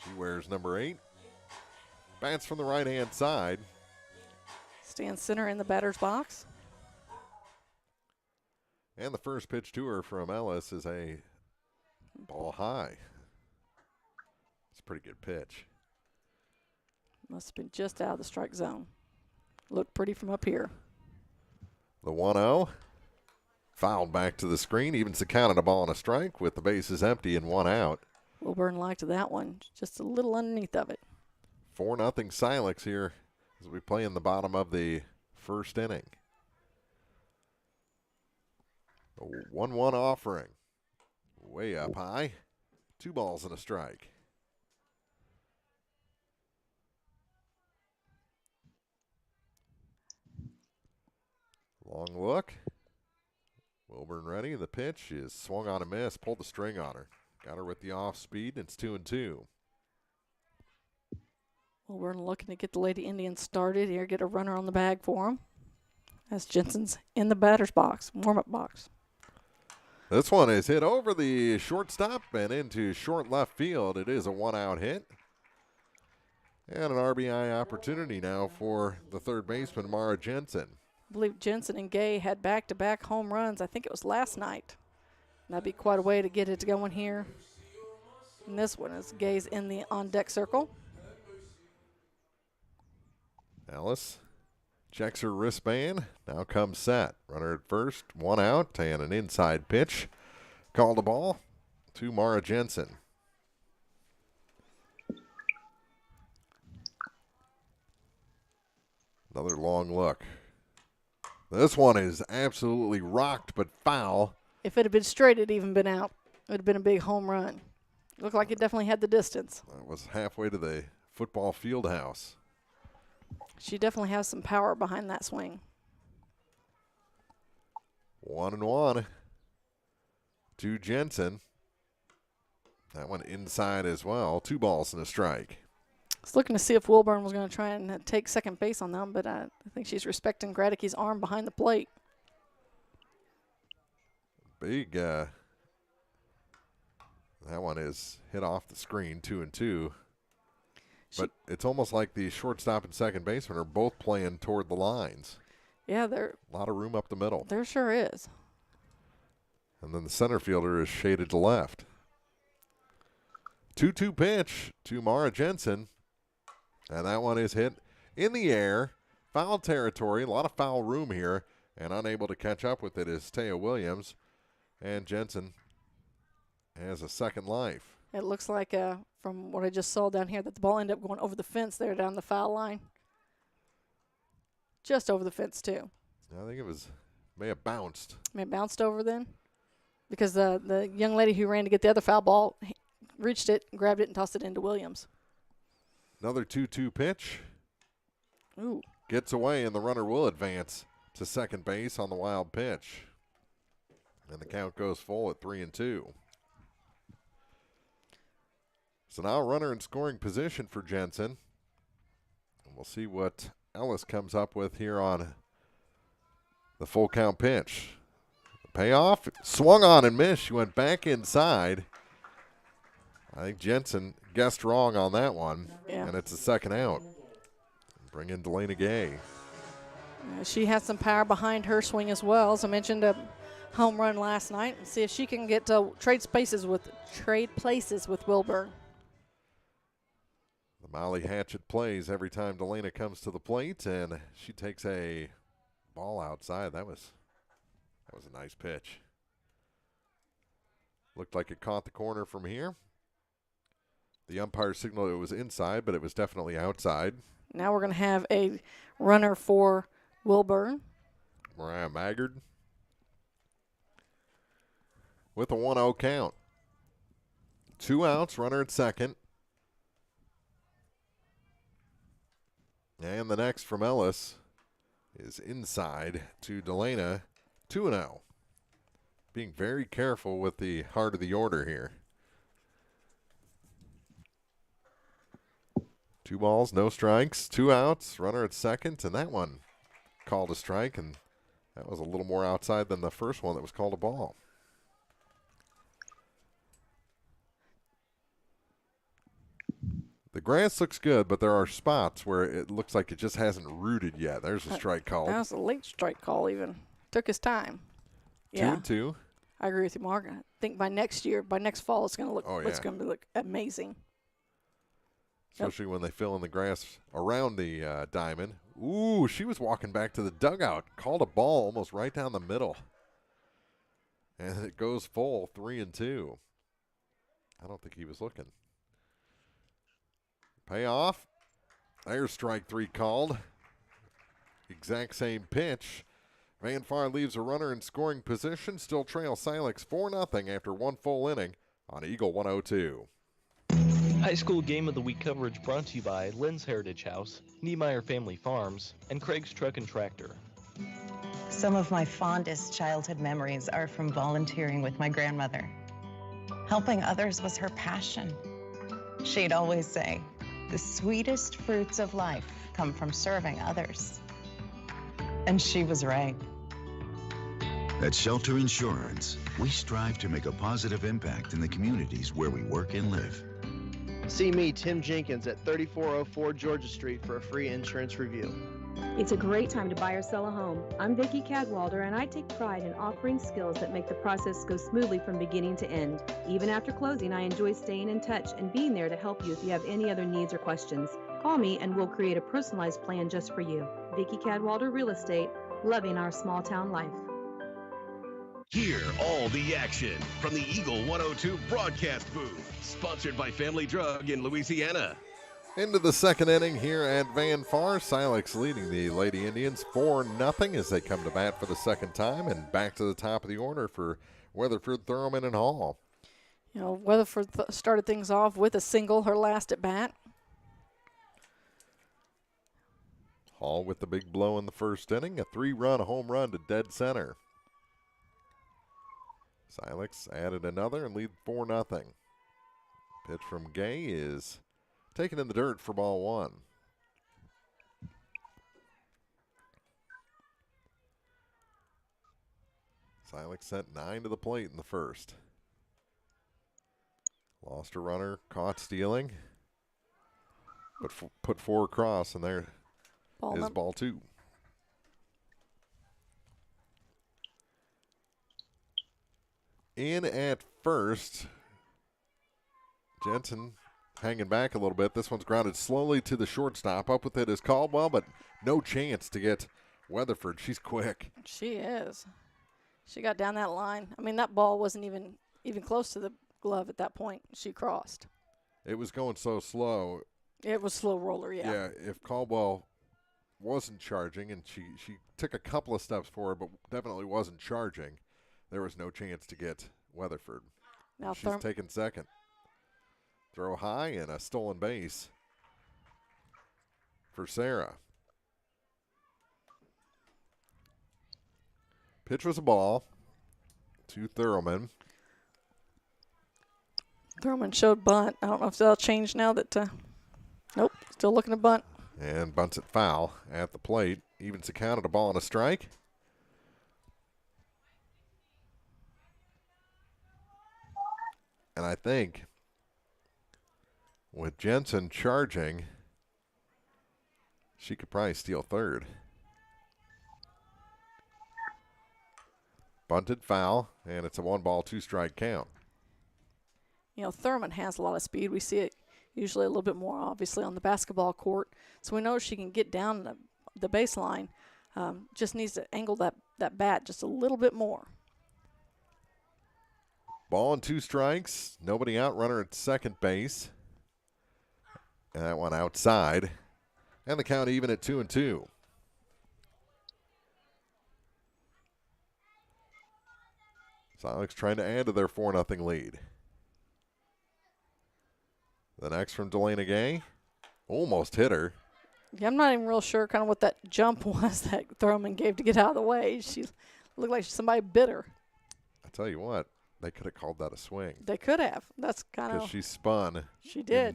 She wears number 8. Bats from the right-hand side. Stands center in the batter's box. And the first pitch to her from Ellis is a ball high. It's a pretty good pitch. Must have been just out of the strike zone. Looked pretty from up here. The 1-0. Fouled back to the screen. Evens the count at a ball and a strike with the bases empty and 1 out. Wilburn liked that one. Just a little underneath of it. 4-0 Silex here as we play in the bottom of the first inning. A 1-1 offering. Way up high. 2 balls and a strike. Long look. Wilburn ready. The pitch is swung on a miss. Pulled the string on her. Got her with the off speed. It's 2-2. Wilburn looking to get the Lady Indians started here. Get a runner on the bag for them. As Jensen's in the batter's box, warm-up box. This one is hit over the shortstop and into short left field. It is a 1-out hit. And an RBI opportunity now for the third baseman, Mara Jensen. I believe Jensen and Gay had back-to-back home runs. I think it was last night. That'd be quite a way to get it going here. And this one is Gay's in the on-deck circle. Ellis checks her wristband. Now comes set. Runner at first, 1 out, and an inside pitch. Called a ball to Mara Jensen. Another long look. This one is absolutely rocked but foul. If it had been straight, it'd even been out. It would have been a big home run. Looked like it definitely had the distance. That was halfway to the football field house. She definitely has some power behind that swing. 1-1 to Jensen. That one inside as well. 2 balls and a strike. I was looking to see if Wilburn was going to try and take second base on them, but I think she's respecting Gradicke's arm behind the plate. Big. That one is hit off the screen, 2-2. But it's almost like the shortstop and second baseman are both playing toward the lines. Yeah, there. A lot of room up the middle. There sure is. And then the center fielder is shaded to left. 2-2 pitch to Mara Jensen. And that one is hit in the air. Foul territory. A lot of foul room here. And unable to catch up with it is Taya Williams. And Jensen has a second life. It looks like, from what I just saw down here, that the ball ended up going over the fence there down the foul line. Just over the fence, too. I think may have bounced. May have bounced over then? Because the young lady who ran to get the other foul ball reached it, grabbed it, and tossed it into Williams. Another 2-2 pitch. Ooh. Gets away, and the runner will advance to second base on the wild pitch. And the count goes full at 3-2. So now a runner in scoring position for Jensen. And we'll see what Ellis comes up with here on the full count pitch. The payoff, swung on and missed. She went back inside. I think Jensen guessed wrong on that one. Yeah. And it's a second out. Bring in Delana Gay. She has some power behind her swing as well. As I mentioned, a home run last night. And see if she can get trade places with Wilburn. The Molly Hatchet plays every time Delana comes to the plate, and she takes a ball outside. That was a nice pitch. Looked like it caught the corner from here. The umpire signaled it was inside, but it was definitely outside. Now we're going to have a runner for Wilburn. Mariah Maggard with a 1-0 count. 2 outs, runner at second. And the next from Ellis is inside to Delana, 2-0. Being very careful with the heart of the order here. 2 balls, no strikes, 2 outs, runner at second, and that one called a strike, and that was a little more outside than the first one that was called a ball. The grass looks good, but there are spots where it looks like it just hasn't rooted yet. There's a strike called. That was a late strike call even. Took his time. 2-2. I agree with you, Mark. I think by next fall, it's going to look. It's going to look amazing. Especially when they fill in the grass around the diamond. Ooh, she was walking back to the dugout. Called a ball almost right down the middle. And it goes full, 3-2. I don't think he was looking. Payoff. There's strike 3 called. Exact same pitch. Van Far leaves a runner in scoring position. Still trails Silex 4-0 after 1 full inning on Eagle 102. High School Game of the Week coverage brought to you by Lynn's Heritage House, Niemeyer Family Farms, and Craig's Truck and Tractor. Some of my fondest childhood memories are from volunteering with my grandmother. Helping others was her passion. She'd always say, the sweetest fruits of life come from serving others. And she was right. At Shelter Insurance, we strive to make a positive impact in the communities where we work and live. See me, Tim Jenkins, at 3404 Georgia Street for a free insurance review. It's a great time to buy or sell a home. I'm Vicki Cadwalder, and I take pride in offering skills that make the process go smoothly from beginning to end. Even after closing, I enjoy staying in touch and being there to help you if you have any other needs or questions. Call me and we'll create a personalized plan just for you. Vicki Cadwalder Real Estate, loving our small town life. Hear all the action from the Eagle 102 broadcast booth, sponsored by Family Drug in Louisiana. Into the second inning here at Van Far. Silex leading the Lady Indians 4-0 as they come to bat for the second time, and back to the top of the order for Weatherford, Thurman, and Hall. You know, Weatherford started things off with a single, her last at bat. Hall with the big blow in the first inning, a 3-run home run to dead center. Silex added another and lead 4-0. Pitch from Gay is taken in the dirt for ball 1. Silex sent 9 to the plate in the first. Lost a runner, caught stealing, but put 4 across, and there is ball 2. In at first, Jensen hanging back a little bit. This one's grounded slowly to the shortstop. Up with it is Caldwell, but no chance to get Weatherford. She's quick. She is. She got down that line. I mean, that ball wasn't even close to the glove at that point. She crossed. It was going so slow. It was slow roller, yeah. Yeah, if Caldwell wasn't charging, and she took a couple of steps forward, but definitely wasn't charging, there was no chance to get Weatherford. Now she's taken second. Throw high and a stolen base for Sarah. Pitch was a ball to Thurman. Thurman showed bunt. I don't know if that'll change now that, nope, still looking to bunt. And bunts it foul at the plate. Evens the count at a ball and a strike. And I think with Jensen charging, she could probably steal third. Bunted foul, and it's a 1-ball, 2-strike count. You know, Thurman has a lot of speed. We see it usually a little bit more, obviously, on the basketball court. So we know she can get down the baseline. Just needs to angle that bat just a little bit more. Ball and 2 strikes. Nobody out. Runner at second base. And that one outside. And the count even at 2-2. Silex trying to add to their 4-0 lead. The next from Delana Gay. Almost hit her. Yeah, I'm not even real sure kind of what that jump was that Thurman gave to get out of the way. She looked like somebody bit her. I tell you what, they could have called that a swing. They could have. That's kind of. Because she spun. She did.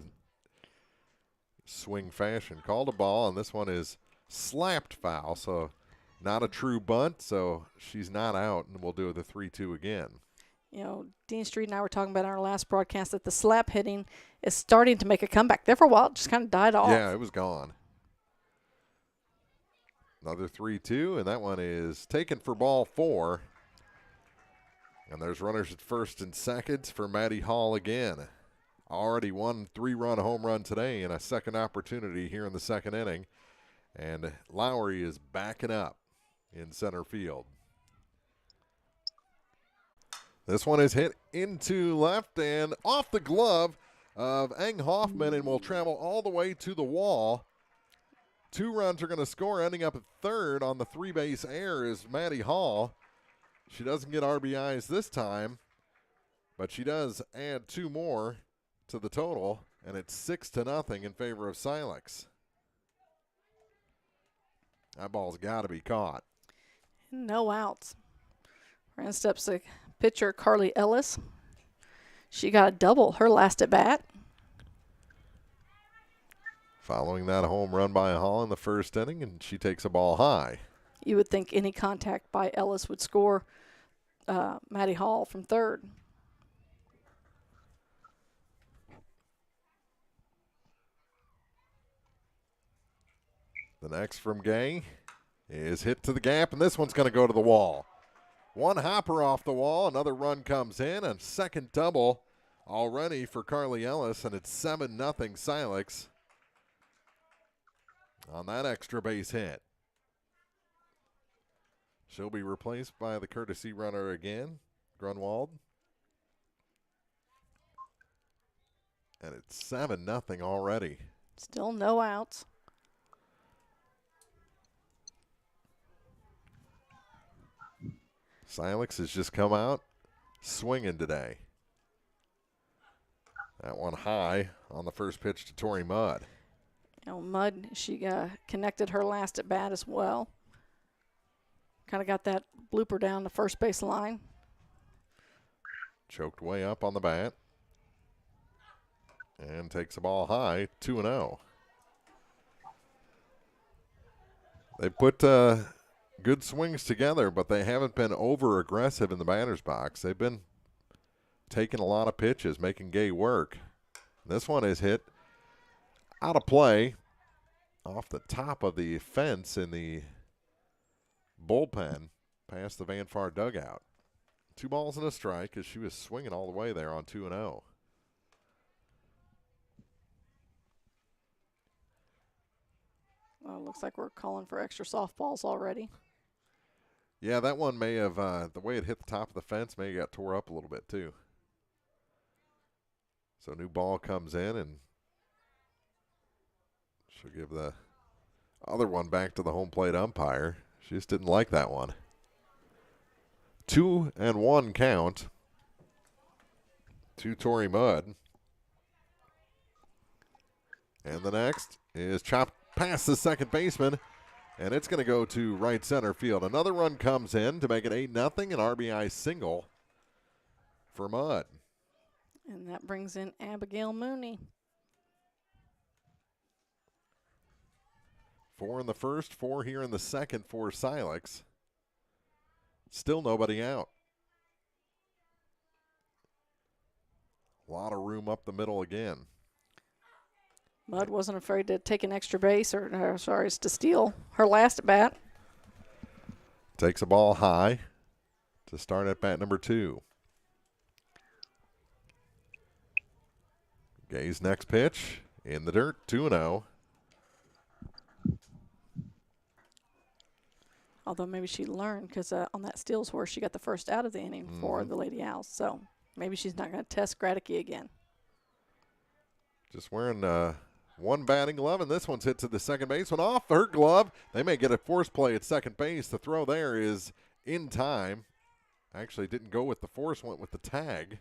Swing fashion. Called a ball, and this one is slapped foul, so not a true bunt, so she's not out, and we'll do the 3-2 again. You know, Dean Street and I were talking about in our last broadcast that the slap hitting is starting to make a comeback. There for a while, it just kind of died off. Yeah, it was gone. Another 3-2, and that one is taken for ball 4. And there's runners at first and second for Maddie Hall again. Already 1 3-run home run today and a second opportunity here in the second inning. And Lowry is backing up in center field. This one is hit into left and off the glove of Eng Hoffman and will travel all the way to the wall. 2 runs are going to score, ending up at third on the 3-base error is Maddie Hall. She doesn't get RBIs this time, but she does add 2 more to the total, and it's 6-0 in favor of Silex. That ball's got to be caught. No outs. Ran steps the pitcher Carly Ellis. She got a double her last at bat. Following that home run by Hall in the first inning, and she takes a ball high. You would think any contact by Ellis would score Maddie Hall from third. The next from Gay is hit to the gap, and this one's going to go to the wall. 1 hopper off the wall, another run comes in, a second double already for Carly Ellis, and it's 7-0 Silex on that extra base hit. She'll be replaced by the courtesy runner again, Grunwald. And it's 7-0 already. Still no outs. Silex has just come out swinging today. That one high on the first pitch to Tori Mudd. You know, Mudd, she connected her last at bat as well. Kind of got that blooper down the first base line. Choked way up on the bat. And takes the ball high, 2-0. They put good swings together, but they haven't been over-aggressive in the batter's box. They've been taking a lot of pitches, making Gay work. This one is hit out of play off the top of the fence in the bullpen past the Van Far dugout. 2 balls and a strike as she was swinging all the way there on 2-0. Well, looks like we're calling for extra softballs already. Yeah, that one may have, the way it hit the top of the fence may have got tore up a little bit too. So new ball comes in and she'll give the Other one back to the home plate umpire. She just didn't like that one. 2-1 count to Tori Mudd. And the next is chopped past the second baseman, and it's going to go to right center field. Another run comes in to make it 8-0, an RBI single for Mudd. And that brings in Abigail Mooney. 4 in the first, 4 here in the second for Silex. Still nobody out. A lot of room up the middle again. Mudd wasn't afraid to take an extra base, to steal her last at bat. Takes a ball high to start at bat number 2. Gay's next pitch in the dirt, 2-0. Although maybe she learned because on that steals horse, she got the first out of the inning for the Lady Owls. So maybe she's not going to test Gradicky again. Just wearing one batting glove, and this one's hit to the second baseman off her glove. They may get a force play at second base. The throw there is in time. Actually didn't go with the force, went with the tag.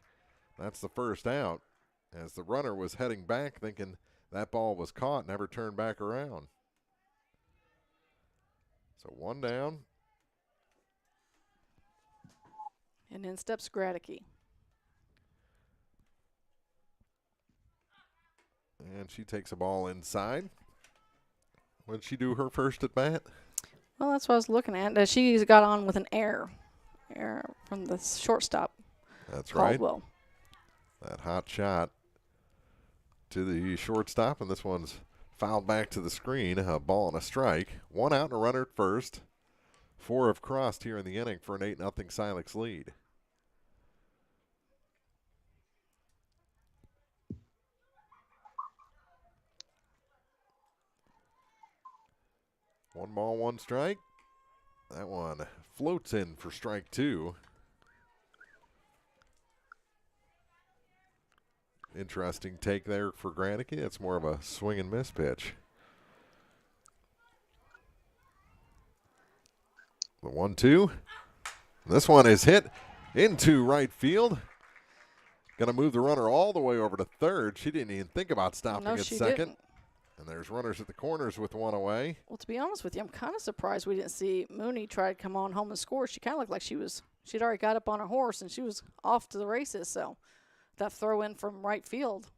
That's the first out. As the runner was heading back thinking that ball was caught, never turned back around. So one down. And in steps Gradicky. And she takes a ball inside. What did she do her first at bat? Well, that's what I was looking at. She got on with an error from the shortstop. That's Caldwell. Right. That hot shot to the shortstop, and this one's fouled back to the screen. A ball and a strike. 1 out and a runner at first. 4 have crossed here in the inning for an 8-0 Silex lead. One ball, one strike. That one floats in for strike 2. Interesting take there for Gradicky. It's more of a swing and miss pitch. The 1-2. This one is hit into right field. Going to move the runner all the way over to third. She didn't even think about stopping at second. Didn't. And there's runners at the corners with one away. Well, to be honest with you, I'm kind of surprised we didn't see Mooney try to come on home and score. She kind of looked like she'd already got up on her horse and she was off to the races. So that throw in from right field.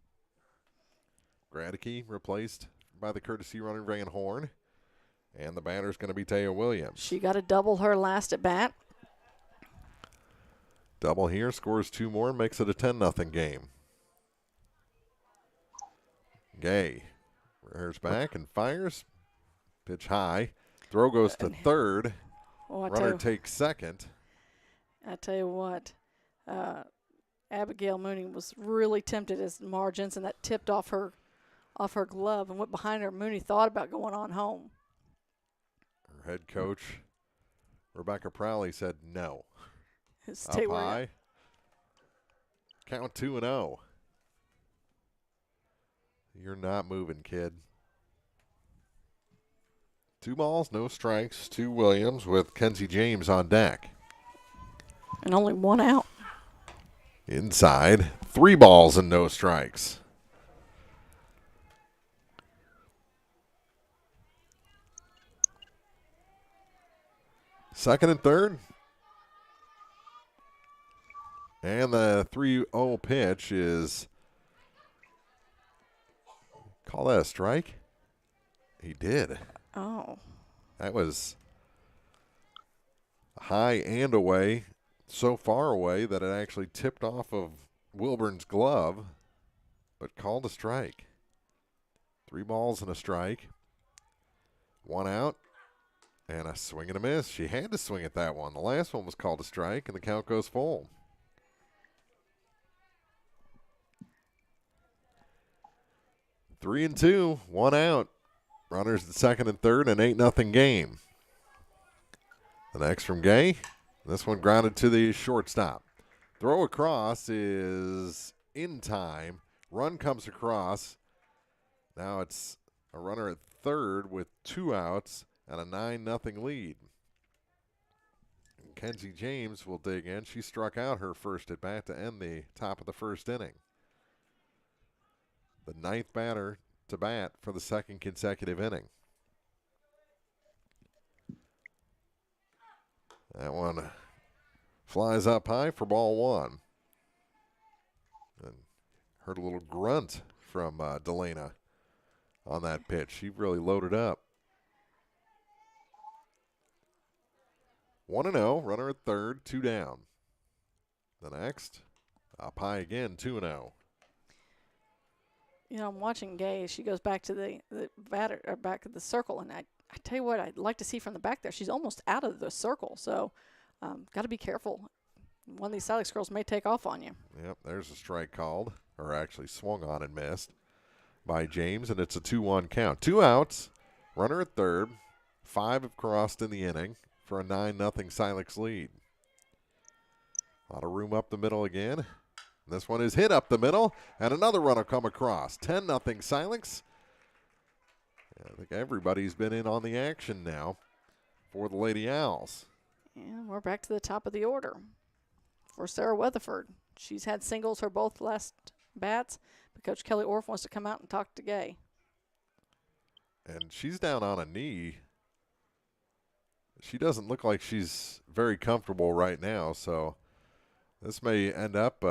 Gradicky replaced by the courtesy runner Van Horn. And the batter's going to be Taya Williams. She got to double her last at bat. Double here, scores 2 more, makes it a 10-0 game. Gay rears back and fires. Pitch high. Throw goes to third. Well, runner takes second. I tell you what, Abigail Mooney was really tempted as Mara Jensen that tipped off her glove and went behind her. Mooney thought about going on home. Her head coach, Rebecca Prowley, said no. Stay up high. Count 2-0. You're not moving, kid. 2 balls, no strikes to Williams with Kenzie James on deck. And only 1 out. Inside, 3 balls and no strikes. Second and third. And the 3-0 pitch is, call that a strike? He did. Oh. That was high and away, so far away that it actually tipped off of Wilburn's glove, but called a strike. 3 balls and a strike. 1 out. And a swing and a miss. She had to swing at that one. The last one was called a strike, and the count goes full. Three and 2, 1 out. Runners at second and third, an 8-0 game. The next from Gay. This one grounded to the shortstop. Throw across is in time. Run comes across. Now it's a runner at third with 2 outs and a 9-0 lead. And Kenzie James will dig in. She struck out her first at bat to end the top of the first inning. The 9th batter to bat for the 2nd consecutive inning. That one flies up high for ball 1. And heard a little grunt from Delana on that pitch. She really loaded up. 1-0, runner at third, 2 down. The next, up high again, 2-0. You know, I'm watching Gay. She goes back to the batter, or back to the circle, and I tell you what, I'd like to see from the back there. She's almost out of the circle, so got to be careful. One of these Silex girls may take off on you. Yep, there's a strike called, or actually swung on and missed by James, and it's a 2-1 count. 2 outs, runner at third, 5 have crossed in the inning for a 9-0 Silex lead. A lot of room up the middle again. This one is hit up the middle, and another run will come across. 10-0 Silex. I think everybody's been in on the action now for the Lady Owls. And we're back to the top of the order for Sarah Weatherford. She's had singles her both last bats, but Coach Kelly Orff wants to come out and talk to Gay. And she's down on a knee. She doesn't look like she's very comfortable right now, so this may end up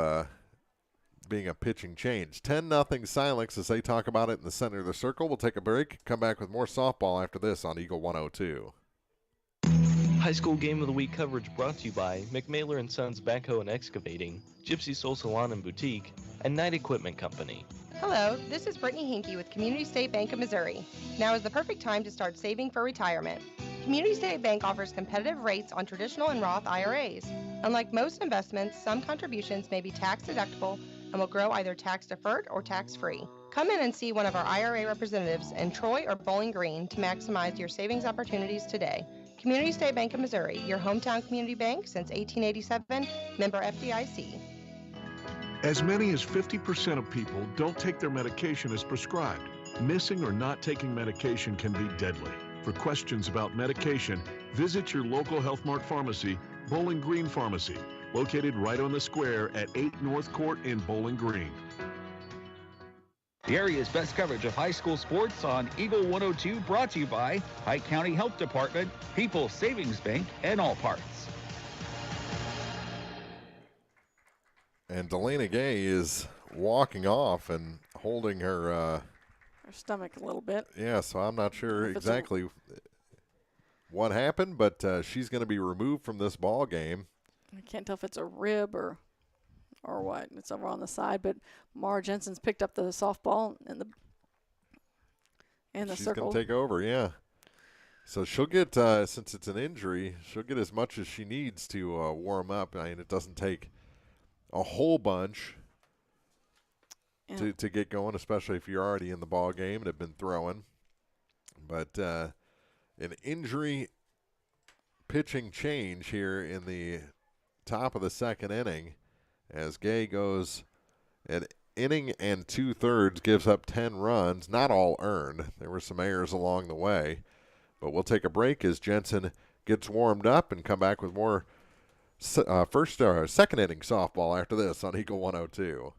being a pitching change. 10-0 Silex as they talk about it in the center of the circle. We'll take a break, come back with more softball after this on Eagle 102. High School Game of the Week coverage brought to you by McMailer & Sons Backhoe and Excavating, Gypsy Soul Salon and Boutique, and Knight Equipment Company. Hello, this is Brittany Hinkey with Community State Bank of Missouri. Now is the perfect time to start saving for retirement. Community State Bank offers competitive rates on traditional and Roth IRAs. Unlike most investments, some contributions may be tax deductible and will grow either tax-deferred or tax-free. Come in and see one of our IRA representatives in Troy or Bowling Green to maximize your savings opportunities today. Community State Bank of Missouri, your hometown community bank since 1887, member FDIC. As many as 50% of people don't take their medication as prescribed. Missing or not taking medication can be deadly. For questions about medication, visit your local Health Mart pharmacy, Bowling Green Pharmacy, located right on the square at 8 North Court in Bowling Green. The area's best coverage of high school sports on Eagle 102, brought to you by Pike County Health Department, People's Savings Bank, and All Parts. And Delana Gay is walking off and holding her stomach a little bit. Yeah, so I'm not sure exactly what happened, but she's going to be removed from this ball game. I can't tell if it's a rib or what. It's over on the side, but Mara Jensen's picked up the softball in the She's circle. Going to take over, yeah. So she'll get, since it's an injury, she'll get as much as she needs to warm up. I mean, it doesn't take a whole bunch to get going, especially if you're already in the ball game and have been throwing. But an injury pitching change here in the top of the second inning as Gay goes an inning and 2/3, gives up 10 runs, not all earned. There were some errors along the way. But we'll take a break as Jensen gets warmed up and come back with more second inning softball after this on Eagle 102.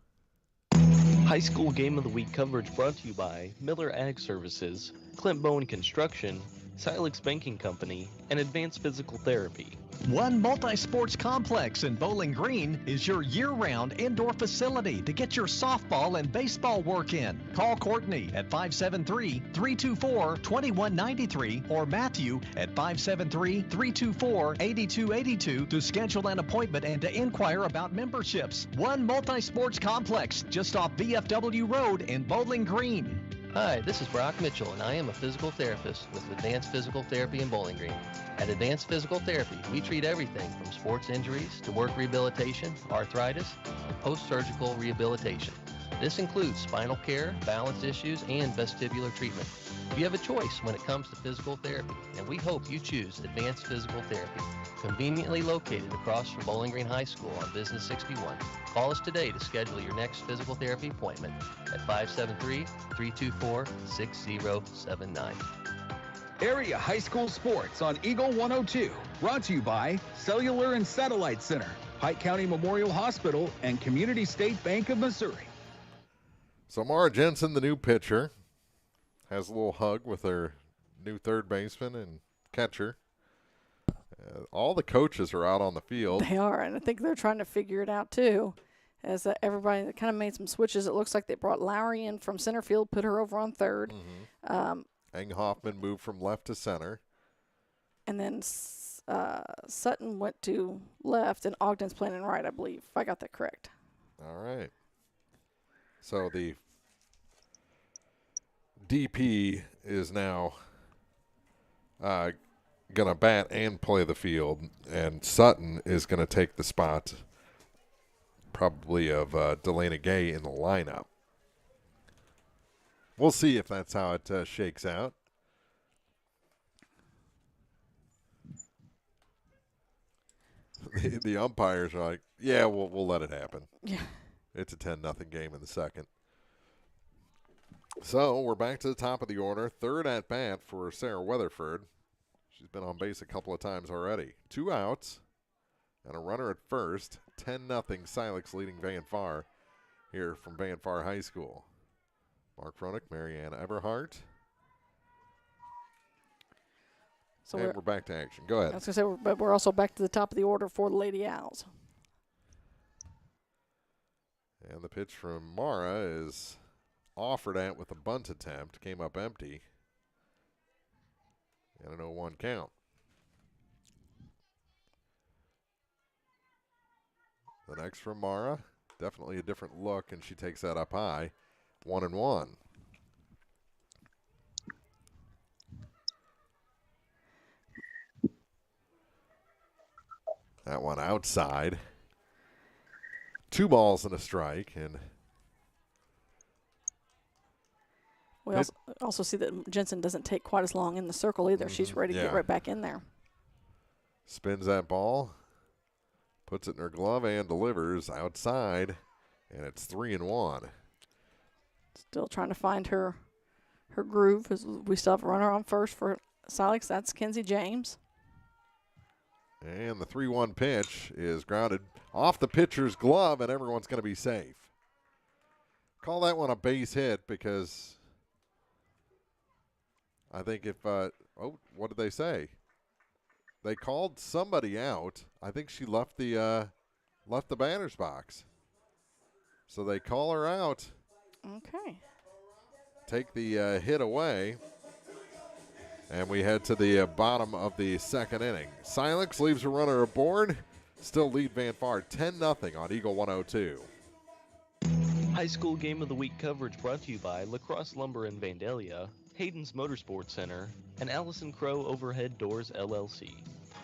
High School Game of the Week coverage brought to you by Miller Ag Services, Clint Bowen Construction, Silex Banking Company, and Advanced Physical Therapy. One multi-sports complex in Bowling Green is your year-round indoor facility to get your softball and baseball work in. Call Courtney at 573-324-2193 or Matthew at 573-324-8282 to schedule an appointment and to inquire about memberships. One multi-sports complex just off VFW Road in Bowling Green. Hi, this is Brock Mitchell, and I am a physical therapist with Advanced Physical Therapy in Bowling Green. At Advanced Physical Therapy, we treat everything from sports injuries to work rehabilitation, arthritis, and post-surgical rehabilitation. This includes spinal care, balance issues, and vestibular treatment. You have a choice when it comes to physical therapy, and we hope you choose Advanced Physical Therapy. Conveniently located across from Bowling Green High School on Business 61. Call us today to schedule your next physical therapy appointment at 573-324-6079. Area high school sports on Eagle 102. Brought to you by Cellular and Satellite Center, Pike County Memorial Hospital, and Community State Bank of Missouri. So Mara Jensen, the new pitcher, has a little hug with her new third baseman and catcher. All the coaches are out on the field. They are, and I think they're trying to figure it out too. As everybody kind of made some switches, it looks like they brought Lowry in from center field, put her over on third. Eng Hoffman moved from left to center. And then Sutton went to left, and Ogden's playing in right, I believe, if I got that correct. All right. So the DP is now going to bat and play the field, and Sutton is going to take the spot probably of Delana Gay in the lineup. We'll see if that's how it shakes out. The umpires are like, yeah, we'll let it happen. Yeah. It's a 10-0 game in the second. So we're back to the top of the order. Third at bat for Sarah Weatherford. She's been on base a couple of times already. 2 outs and a runner at first. 10-0 Silex leading Van Far here from Van Far High School. Mark Fronick, Marianne Everhart. So and we're back to action. Go ahead. I was going to say, but we're also back to the top of the order for the Lady Owls. And the pitch from Mara is offered at with a bunt attempt. Came up empty. And an 0-1 count. The next from Mara. Definitely a different look, and she takes that up high. 1-1. That one outside. 2 balls and a strike, and we also see that Jensen doesn't take quite as long in the circle either. She's ready to get right back in there. Spins that ball, puts it in her glove, and delivers outside, and it's 3-1. Still trying to find her groove. As we still have a runner on first for Silex. That's Kenzie James. And the 3-1 pitch is grounded off the pitcher's glove, and everyone's going to be safe. Call that one a base hit because I think if what did they say? They called somebody out. I think she left the batter's box. So they call her out. Okay. Take the hit away. And we head to the bottom of the second inning. Silex leaves a runner aboard. Still lead Van Far 10-0 on Eagle 102. High School Game of the Week coverage brought to you by Lacrosse Lumber in Vandalia, Hayden's Motorsports Center, and Allison Crow Overhead Doors LLC.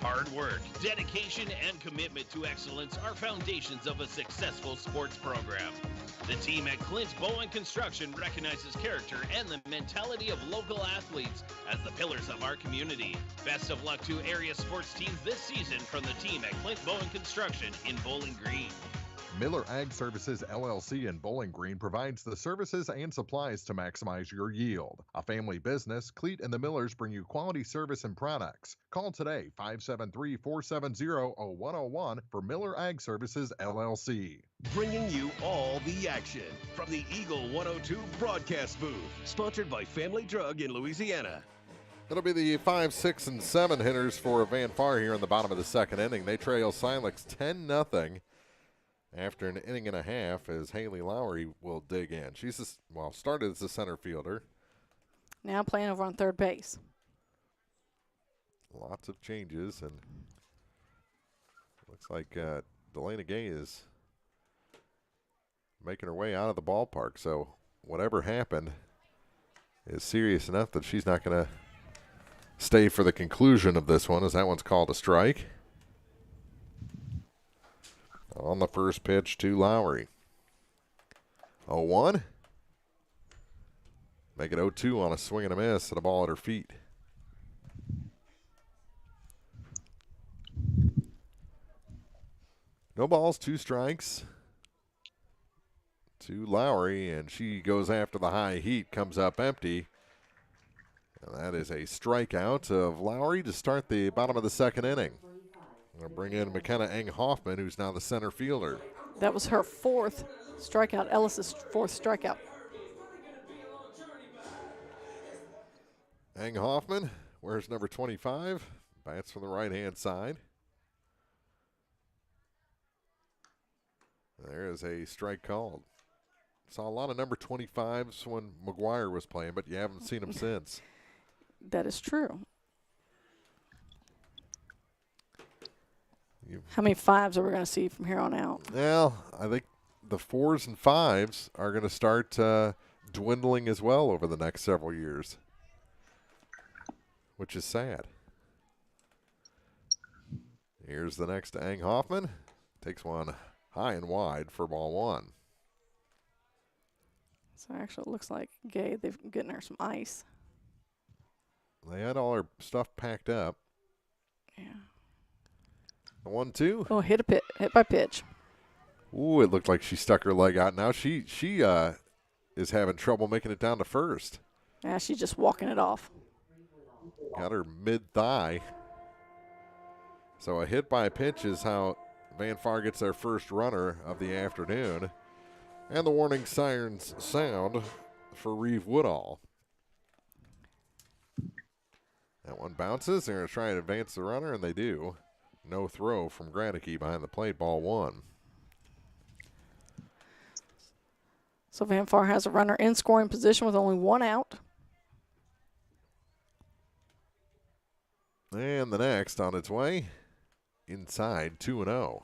Hard work, dedication, and commitment to excellence are foundations of a successful sports program. The team at Clint Bowen Construction recognizes character and the mentality of local athletes as the pillars of our community. Best of luck to area sports teams this season from the team at Clint Bowen Construction in Bowling Green. Miller Ag Services LLC in Bowling Green provides the services and supplies to maximize your yield. A family business, Cleet and the Millers bring you quality service and products. Call today 573-470-0101 for Miller Ag Services LLC. Bringing you all the action from the Eagle 102 broadcast booth. Sponsored by Family Drug in Louisiana. It'll be the 5, 6, and 7 hitters for Van Far here in the bottom of the second inning. They trail Silex 10-0. After an inning and a half, as Haley Lowry will dig in. She's started as a center fielder. Now playing over on third base. Lots of changes, and looks like Delana Gay is making her way out of the ballpark. So whatever happened is serious enough that she's not going to stay for the conclusion of this one, as that one's called a strike. On the first pitch to Lowry. 0-1. Make it 0-2 on a swing and a miss and a ball at her feet. No balls, 2 strikes to Lowry, and she goes after the high heat, comes up empty. And that is a strikeout of Lowry to start the bottom of the second inning. We'll bring in McKenna Eng-Hoffman, who's now the center fielder. That was her 4th strikeout, Ellis's 4th strikeout. Eng-Hoffman wears number 25, bats from the right-hand side. There is a strike called. Saw a lot of number 25s when McGuire was playing, but you haven't seen him since. That is true. How many 5s are we going to see from here on out? Well, I think the 4s and 5s are going to start dwindling as well over the next several years, which is sad. Here's the next Eng-Hoffman. Takes one high and wide for ball 1. So actually it looks like Gay, they've getting her some ice. They had all her stuff packed up. Yeah. 1-2. Oh, hit by pitch. Ooh, it looked like she stuck her leg out. Now she is having trouble making it down to first. Yeah, she's just walking it off. Got her mid-thigh. So a hit by a pitch is how Van Far gets their first runner of the afternoon. And the warning sirens sound for Reeve Woodall. That one bounces. They're going to try and advance the runner, and they do. No throw from Gradicke behind the plate, ball 1. So Van Far has a runner in scoring position with only 1 out. And the next on its way, inside 2-0.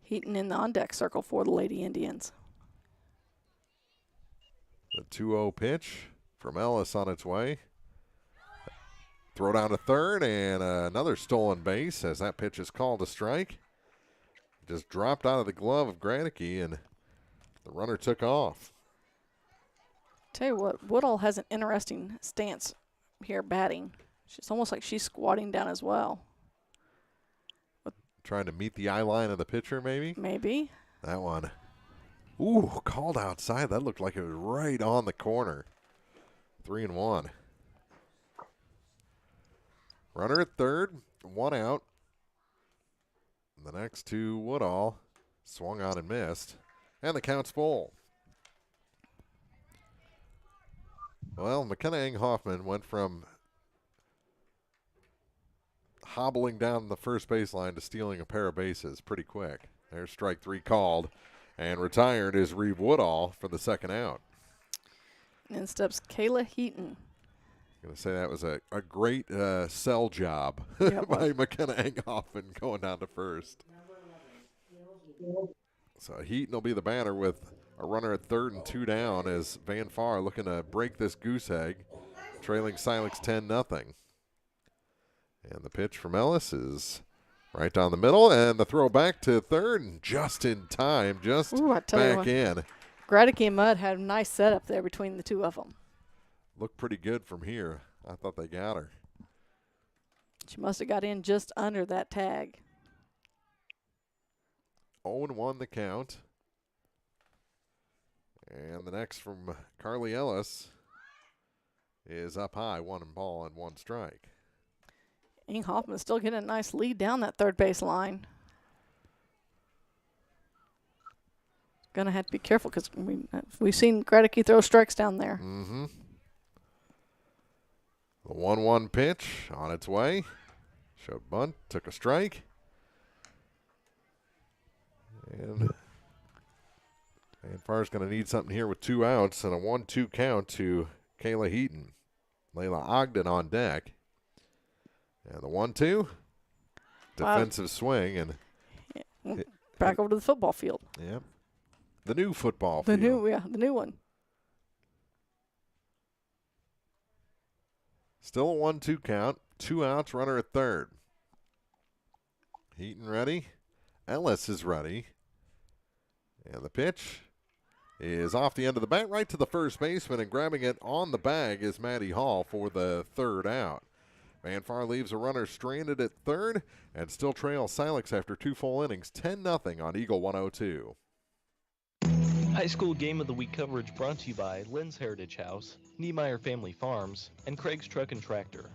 Heaton in the on-deck circle for the Lady Indians. The 2-0 pitch from Ellis on its way. Throw down to third, and another stolen base as that pitch is called a strike. Just dropped out of the glove of Gradicke, and the runner took off. Tell you what, Woodall has an interesting stance here batting. It's almost like she's squatting down as well. Trying to meet the eye line of the pitcher, maybe? Maybe. That one. Ooh, called outside. That looked like it was right on the corner. 3-1. Runner at third, 1 out. The next to Woodall. Swung on and missed. And the count's full. Well, McKenna Eng-Hoffman went from hobbling down the first baseline to stealing a pair of bases pretty quick. There's strike 3 called. And retired is Reeve Woodall for the second out. And in steps Kayla Heaton. I'm going to say that was a great sell job Yeah, by McKenna Eng-Hoffman going down to first. So Heaton will be the batter with a runner at third and 2 down as Van Far looking to break this goose egg, trailing Silex 10-0. And the pitch from Ellis is right down the middle, and the throw back to third, and just in time, just back in. Gradicke and Mudd had a nice setup there between the two of them. Looked pretty good from here. I thought they got her. She must have got in just under that tag. 0-1 the count. And the next from Carly Ellis is up high, 1 ball and 1 strike. Eng-Hoffman still getting a nice lead down that third base line. Gonna have to be careful because we've seen Gradicke throw strikes down there. Mm-hmm. The 1-1 pitch on its way. Showed bunt, took a strike. And Van Far's going to need something here with 2 outs and a 1-2 count to Kayla Heaton. Layla Ogden on deck. And the 1-2. Defensive swing. And back over to the football field. Yep. The new football field. The new one. Still a 1-2 count. 2 outs, runner at third. Heaton ready. Ellis is ready. And the pitch is off the end of the bat right to the first baseman, and grabbing it on the bag is Maddie Hall for the third out. Van Far leaves a runner stranded at third and still trails Silex after 2 full innings, 10-0 on Eagle 102. High School Game of the Week coverage brought to you by Lynn's Heritage House, Niemeyer Family Farms, and Craig's Truck and Tractor.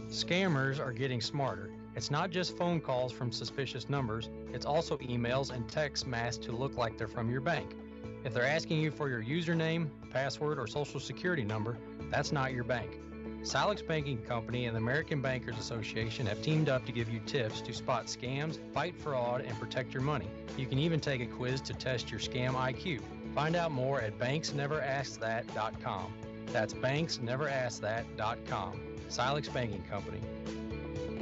Scammers are getting smarter. It's not just phone calls from suspicious numbers, it's also emails and texts masked to look like they're from your bank. If they're asking you for your username, password, or social security number, that's not your bank. Silex Banking Company and the American Bankers Association have teamed up to give you tips to spot scams, fight fraud, and protect your money. You can even take a quiz to test your scam IQ. Find out more at banksneverasksthat.com. That's banksneverasksthat.com. Silex Banking Company.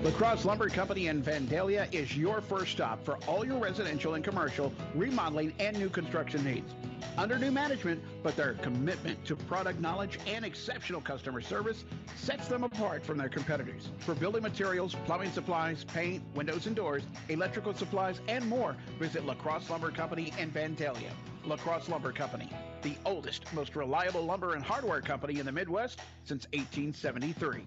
LaCrosse Lumber Company in Vandalia is your first stop for all your residential and commercial remodeling and new construction needs. Under new management, but their commitment to product knowledge and exceptional customer service sets them apart from their competitors. For building materials, plumbing supplies, paint, windows and doors, electrical supplies, and more, visit LaCrosse Lumber Company in Vandalia. LaCrosse Lumber Company, the oldest, most reliable lumber and hardware company in the Midwest since 1873.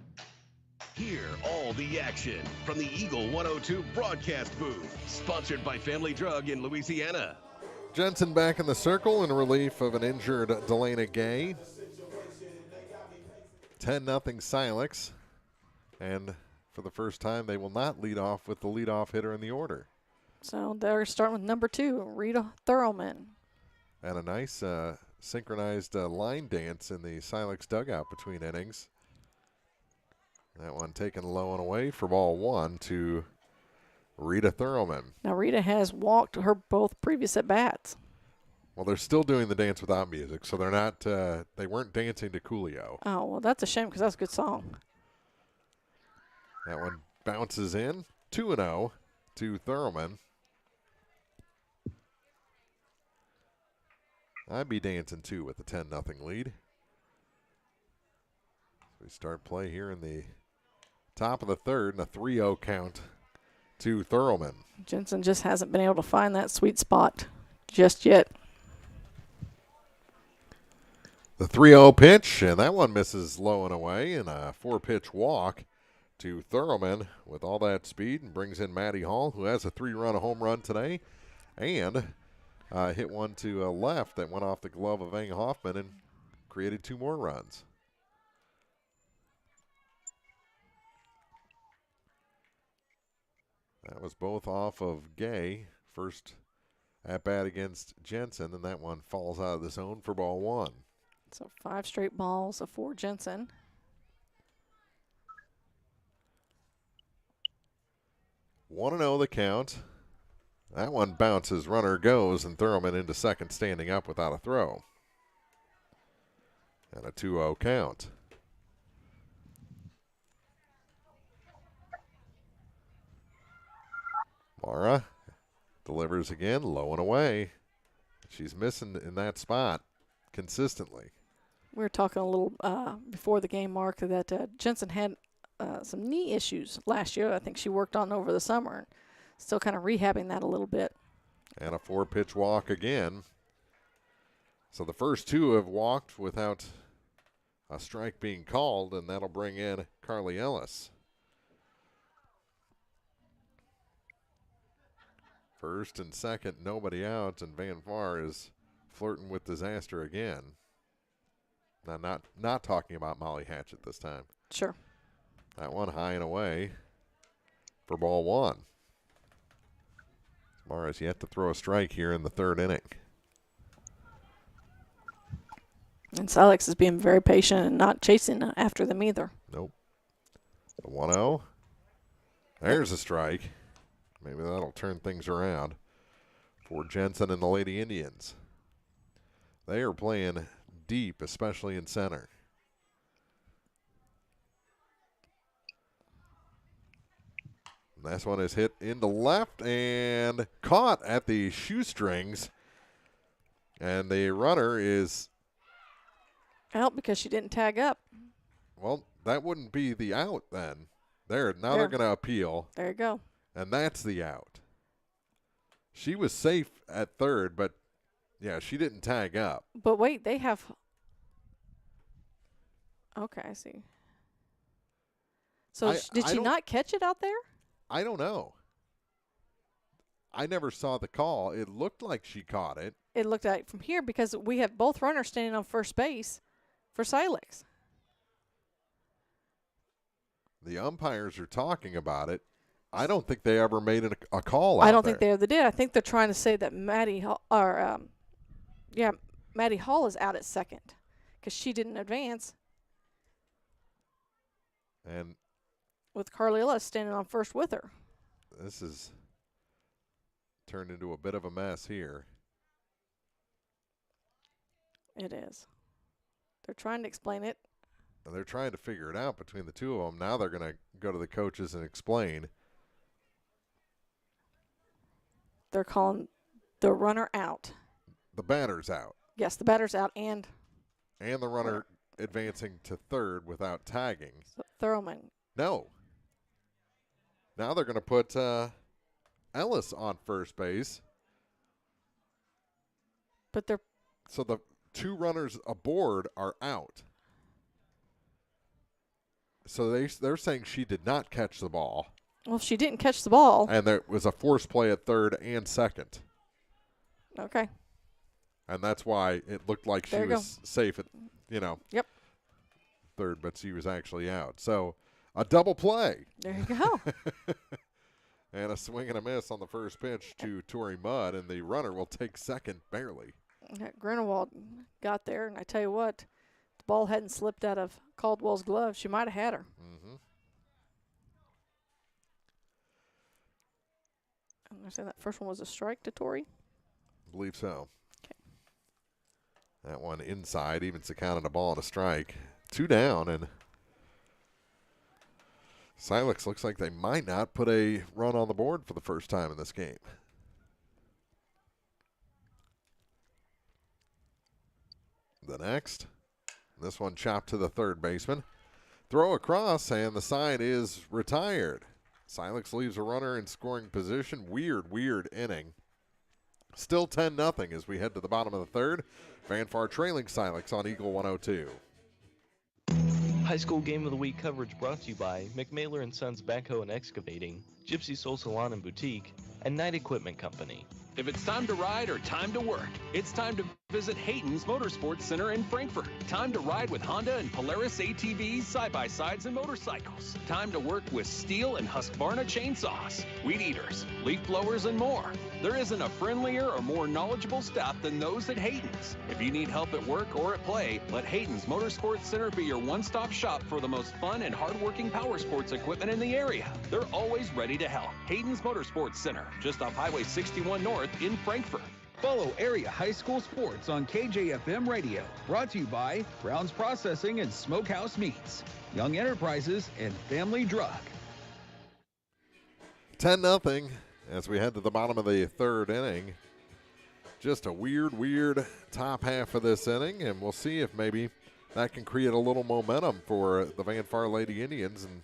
Hear all the action from the Eagle 102 broadcast booth, sponsored by Family Drug in Louisiana. Jensen back in the circle in relief of an injured Delana Gay. 10-0 Silex. And for the first time, they will not lead off with the leadoff hitter in the order. So they're starting with number 2, Rita Thurlman. And a nice synchronized line dance in the Silex dugout between innings. That one taken low and away for ball 1 to Rita Thurlman. Now, Rita has walked her both previous at-bats. Well, they're still doing the dance without music, so they're not. They weren't dancing to Coolio. Oh, well, that's a shame because that's a good song. That one bounces in. 2-0 to Thurlman. I'd be dancing too with the 10-0 lead. We start play here in the top of the third and a 3-0 count to Thurlman. Jensen just hasn't been able to find that sweet spot just yet. The 3-0 pitch, and that one misses low and away, and a 4-pitch walk to Thurlman with all that speed, and brings in Maddie Hall, who has a 3-run home run today, and hit one to left that went off the glove of Ang Hoffman and created 2 more runs. That was both off of Gay. First at bat against Jensen, and that one falls out of the zone for ball 1. So 5 straight balls for Jensen. One 1-0 the count. That one bounces, runner goes, and Thurlman into second standing up without a throw. And a 2-0 count. Mara delivers again, low and away. She's missing in that spot consistently. We were talking a little before the game, Mark, that Jensen had some knee issues last year. I think she worked on over the summer. Still kind of rehabbing that a little bit. And a 4-pitch walk again. So the first 2 have walked without a strike being called, and that'll bring in Carly Ellis. First and second, nobody out, and Van Far is flirting with disaster again. Now, not talking about Molly Hatchett this time. Sure. That one high and away for ball 1. Mara's yet to throw a strike here in the third inning. And Silex is being very patient and not chasing after them either. Nope. The 1-0. There's a strike. Maybe that'll turn things around for Jensen and the Lady Indians. They are playing deep, especially in center. And this one is hit into left and caught at the shoestrings. And the runner is out because she didn't tag up. Well, that wouldn't be the out then. Now they're going to appeal. There you go. And that's the out. She was safe at third, but, yeah, she didn't tag up. But wait, they have. Okay, I see. So did she not catch it out there? I don't know. I never saw the call. It looked like she caught it. It looked like from here because we have both runners standing on first base for Silex. The umpires are talking about it. I don't think they ever made a call out I don't there. think they ever did. I think they're trying to say that Maddie Hall is out at second because she didn't advance. And with Carly Ellis standing on first with her. This is turned into a bit of a mess here. It is. They're trying to explain it. They're trying to figure it out between the two of them. Now they're going to go to the coaches and explain. They're calling the runner out. The batter's out. Yes, the batter's out and the runner advancing to third without tagging. So Thurman. No. Now they're going to put Ellis on first base. But so the two runners aboard are out. So they're saying she did not catch the ball. Well, she didn't catch the ball. And there was a forced play at third and second. Okay. And that's why it looked like she was safe at, Yep. third, but she was actually out. So a double play. There you go. And a swing and a miss on the first pitch to Tori Mudd, and the runner will take second barely. Grunewald got there, and I tell you what, the ball hadn't slipped out of Caldwell's glove. She might have had her. Mm-hmm. I said that first one was a strike to Tori. I believe so. Okay. That one inside, evens the count on a ball and a strike. 2 down, and Silex looks like they might not put a run on the board for the first time in this game. The next, this one chopped to the third baseman. Throw across, and the side is retired. Silex leaves a runner in scoring position. Weird inning. Still 10-0 as we head to the bottom of the third. Vanfar trailing Silex on Eagle 102. High School Game of the Week coverage brought to you by McMailer & Sons Backhoe and Excavating, Gypsy Soul Salon and Boutique, and Knight Equipment Company. If it's time to ride or time to work, it's time to visit Hayden's Motorsports Center in Frankfort. Time to ride with Honda and Polaris ATVs, side-by-sides, and motorcycles. Time to work with Steel and Husqvarna chainsaws, weed eaters, leaf blowers, and more. There isn't a friendlier or more knowledgeable staff than those at Hayden's. If you need help at work or at play, let Hayden's Motorsports Center be your one-stop shop for the most fun and hard-working power sports equipment in the area. They're always ready to help. Hayden's Motorsports Center, just off Highway 61 North in Frankfort. Follow area high school sports on KJFM Radio. Brought to you by Brown's Processing and Smokehouse Meats, Young Enterprises, and Family Drug. 10-0 as we head to the bottom of the third inning. Just a weird top half of this inning, and we'll see if maybe that can create a little momentum for the Vanfar Lady Indians, and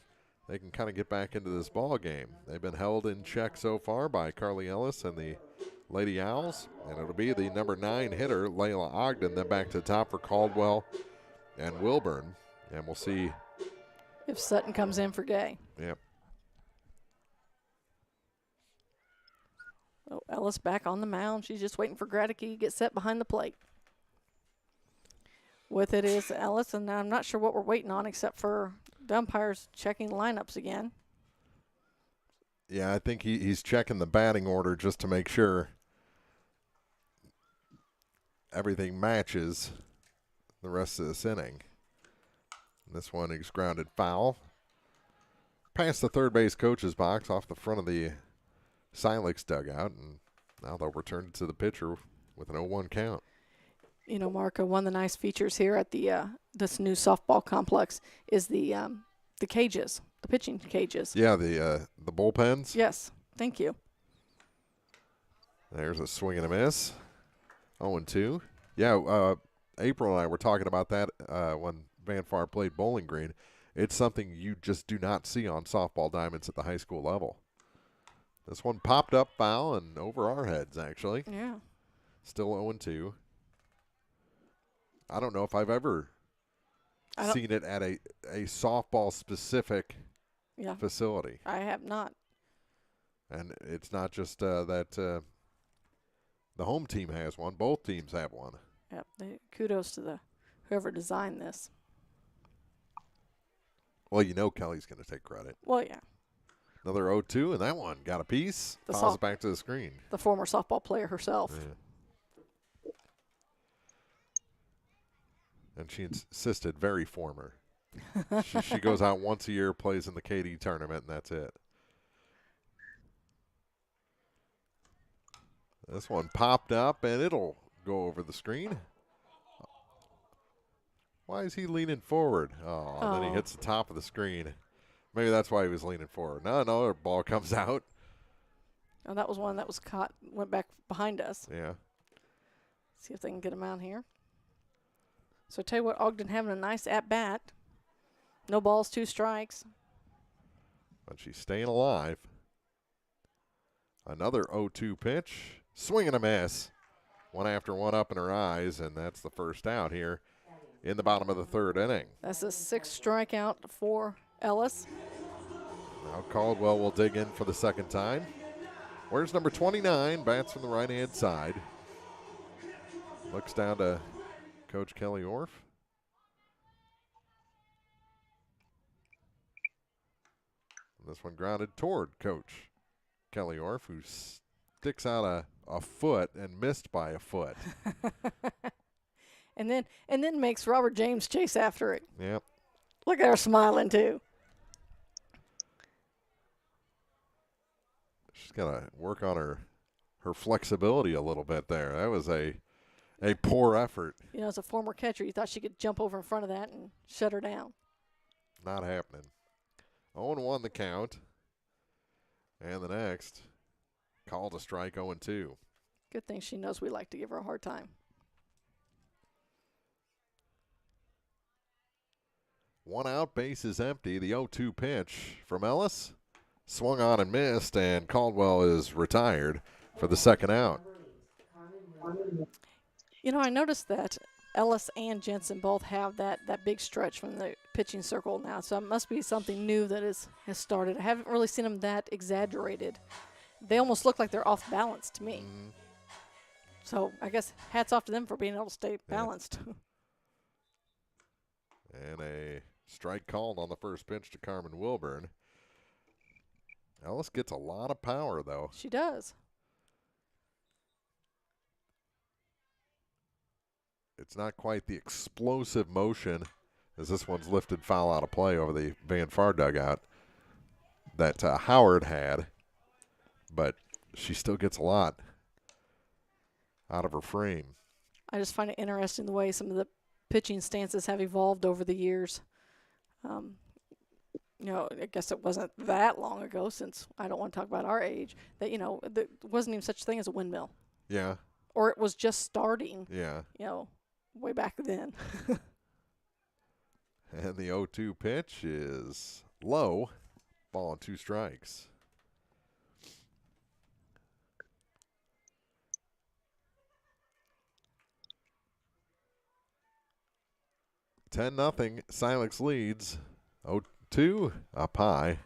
they can kind of get back into this ball game. They've been held in check so far by Carly Ellis and the Lady Owls, and it'll be the number 9 hitter, Layla Ogden, then back to the top for Caldwell and Wilburn, and we'll see if Sutton comes in for Gay. Yep. Oh, Ellis back on the mound. She's just waiting for Gradicke to get set behind the plate. With it is Ellis, and I'm not sure what we're waiting on except for the umpires checking lineups again. Yeah, I think he's checking the batting order just to make sure everything matches the rest of this inning. This one is grounded foul. Past the third base coach's box off the front of the Silex dugout, and now they'll return it to the pitcher with an 0-1 count. You know, Marco, one of the nice features here at the this new softball complex is the cages, the pitching cages. Yeah, the bullpens. Yes, thank you. There's a swing and a miss. 0-2. Yeah, April and I were talking about that when Vanfar played Bowling Green. It's something you just do not see on softball diamonds at the high school level. This one popped up foul and over our heads, actually. Yeah. Still 0-2. I don't know if I've ever seen it at a softball-specific facility. I have not. And it's not just that the home team has one. Both teams have one. Yep. Kudos to whoever designed this. Well, you know Kelly's going to take credit. Well, yeah. Another 0-2, and that one got a piece. Toss it back to the screen. The former softball player herself. Yeah. And she insisted, very former. she goes out once a year, plays in the KD tournament, and that's it. This one popped up, and it'll go over the screen. Why is he leaning forward? Oh, and then he hits the top of the screen. Maybe that's why he was leaning forward. No, the ball comes out. Oh, that was one that was caught, went back behind us. Yeah. See if they can get him out here. So I tell you what, Ogden having a nice at-bat. No balls, 2 strikes. But she's staying alive. Another 0-2 pitch. Swing and a miss. One after one up in her eyes, and that's the first out here in the bottom of the 3rd inning. That's a 6th strikeout for Ellis. Now Caldwell will dig in for the 2nd time. Where's number 29? Bats from the right-hand side. Looks down to Coach Kelly Orff. This one grounded toward Coach Kelly Orff, who sticks out a foot and missed by a foot. and then makes Robert James chase after it. Yep. Look at her smiling too. She's got to work on her flexibility a little bit there. That was a poor effort. You know, as a former catcher, you thought she could jump over in front of that and shut her down. Not happening. 0-1 the count. And the next, called a strike 0-2. Good thing she knows we like to give her a hard time. 1 out, base is empty. The 0-2 pitch from Ellis. Swung on and missed, and Caldwell is retired for the 2nd out. You know, I noticed that Ellis and Jensen both have that big stretch from the pitching circle now, so it must be something new that has started. I haven't really seen them that exaggerated. They almost look like they're off balance to me. Mm-hmm. So I guess hats off to them for being able to stay balanced. And a strike called on the first pitch to Carmen Wilburn. Ellis gets a lot of power, though. She does. It's not quite the explosive motion as this one's lifted foul out of play over the Van Far dugout that Howard had, but she still gets a lot out of her frame. I just find it interesting the way some of the pitching stances have evolved over the years. You know, I guess it wasn't that long ago, since I don't want to talk about our age, that, you know, there wasn't even such a thing as a windmill. Yeah. Or it was just starting. Yeah. You know, way back then. And the 0-2 pitch is low. Ball and 2 strikes. (10-0). Silex leads. 0-2 up high.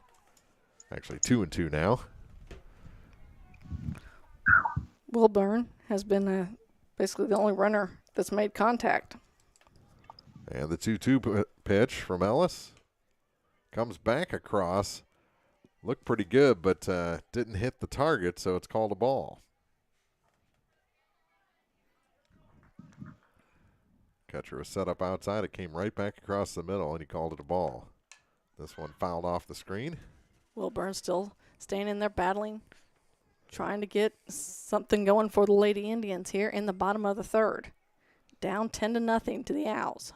Actually 2-2 now. Wilburn has been basically the only runner that's made contact. And the 2-2 pitch from Ellis comes back across. Looked pretty good, but didn't hit the target, so it's called a ball. Catcher was set up outside. It came right back across the middle, and he called it a ball. This one fouled off the screen. Wilburn still staying in there battling, trying to get something going for the Lady Indians here in the bottom of the 3rd. Down 10-0 to the Owls.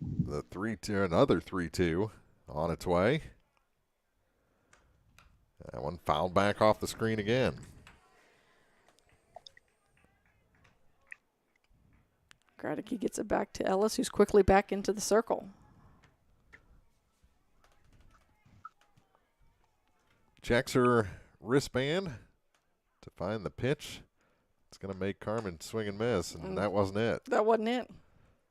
The 3-2, another 3-2 on its way. That one fouled back off the screen again. Gradicke gets it back to Ellis, who's quickly back into the circle. checks her wristband to find the pitch. It's going to make Carmen swing and miss, and that wasn't it. That wasn't it.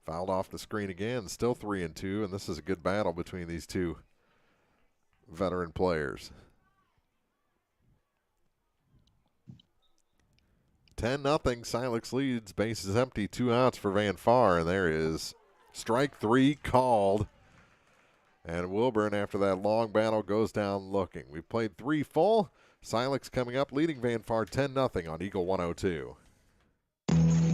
Fouled off the screen again, still 3-2, and this is a good battle between these two veteran players. 10-0, Silex leads, base is empty, 2 outs for Van Far, and there is strike 3 called. And Wilburn, after that long battle, goes down looking. We've played 3 full. Silex coming up, leading Van Far 10-0 on Eagle 102.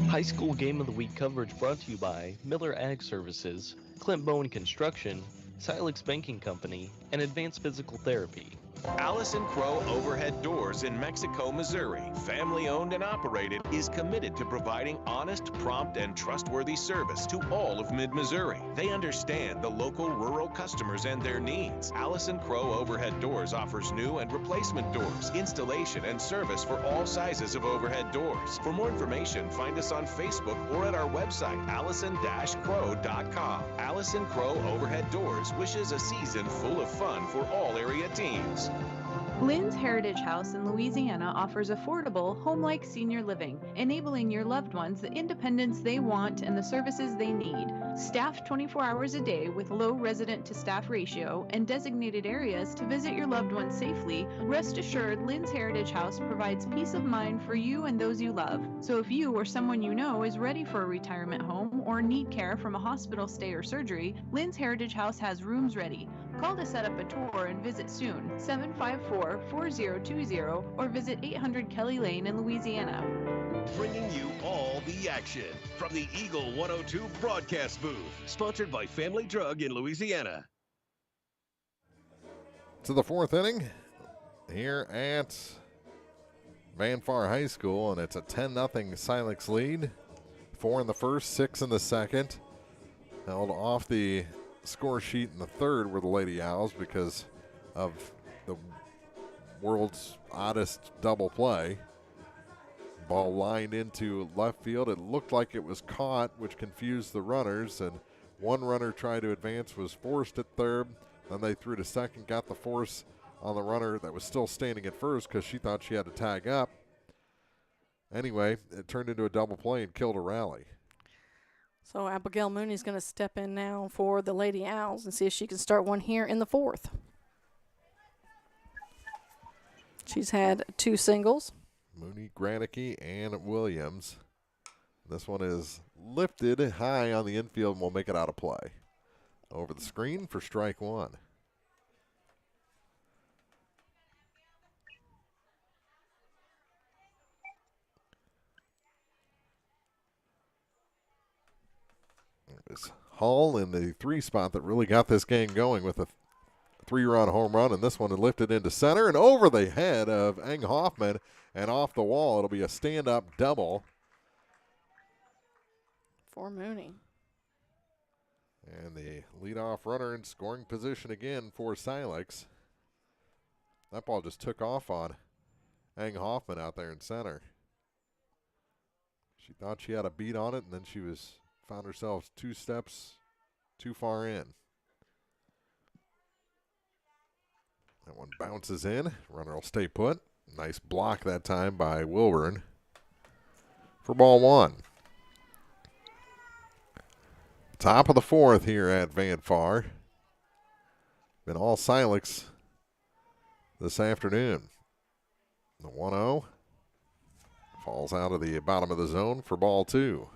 High School Game of the Week coverage brought to you by Miller Ag Services, Clint Bowen Construction, Silex Banking Company, and Advanced Physical Therapy. Allison Crow Overhead Doors in Mexico, Missouri, family owned and operated, is committed to providing honest, prompt, and trustworthy service to all of mid-Missouri. They understand the local rural customers and their needs. Allison Crow Overhead Doors offers new and replacement doors, installation, and service for all sizes of overhead doors. For more information, find us on Facebook or at our website, allison-crow.com. Allison Crow Overhead Doors wishes a season full of fun for all area teams. Lynn's Heritage House in Louisiana offers affordable, home-like senior living, enabling your loved ones the independence they want and the services they need. Staffed 24 hours a day with low resident-to-staff ratio and designated areas to visit your loved ones safely, rest assured Lynn's Heritage House provides peace of mind for you and those you love. So if you or someone you know is ready for a retirement home or need care from a hospital stay or surgery, Lynn's Heritage House has rooms ready. Call to set up a tour and visit soon, 754-4020, or visit 800 Kelly Lane in Louisiana. Bringing you all the action from the Eagle 102 broadcast booth, sponsored by Family Drug in Louisiana. To the 4th inning here at Van Far High School, and it's a 10-0 Silex lead. 4 in the first, 6 in the second. Held off the score sheet in the third were the Lady Owls because of the world's oddest double play. Ball lined into left field. It looked like it was caught, which confused the runners, and one runner tried to advance, was forced at third. Then they threw to second, got the force on the runner that was still standing at first because she thought she had to tag up. Anyway, it turned into a double play and killed a rally. So Abigail Mooney's going to step in now for the Lady Owls and see if she can start one here in the 4th. She's had 2 singles. Mooney, Granicke, and Williams. This one is lifted high on the infield and will make it out of play. Over the screen for strike 1. It was Hall in the 3 spot that really got this game going with a 3-run home run, and this one is lifted into center and over the head of Eng Hoffman and off the wall. It'll be a stand-up double for Mooney. And the leadoff runner in scoring position again for Silex. That ball just took off on Eng Hoffman out there in center. She thought she had a beat on it, and then she found herself 2 steps too far in. That one bounces in. Runner will stay put. Nice block that time by Wilburn for ball 1. Top of the 4th here at Van Far. Been all Silex this afternoon. The 1-0 falls out of the bottom of the zone for ball 2.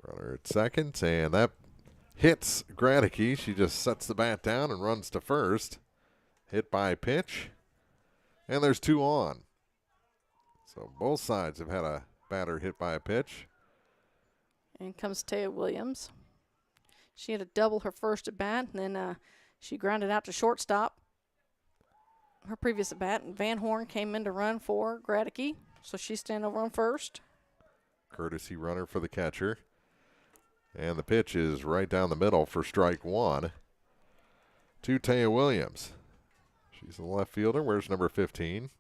Runner at second, and that hits Granicke. She just sets the bat down and runs to first. Hit by pitch, and there's 2 on. So both sides have had a batter hit by a pitch. And comes Taya Williams. She had a double her first at bat, and then she grounded out to shortstop her previous at bat, and Van Horn came in to run for Granicke, so she's standing over on first. Courtesy runner for the catcher. And the pitch is right down the middle for strike 1 to Taya Williams. She's the left fielder. Where's number 15?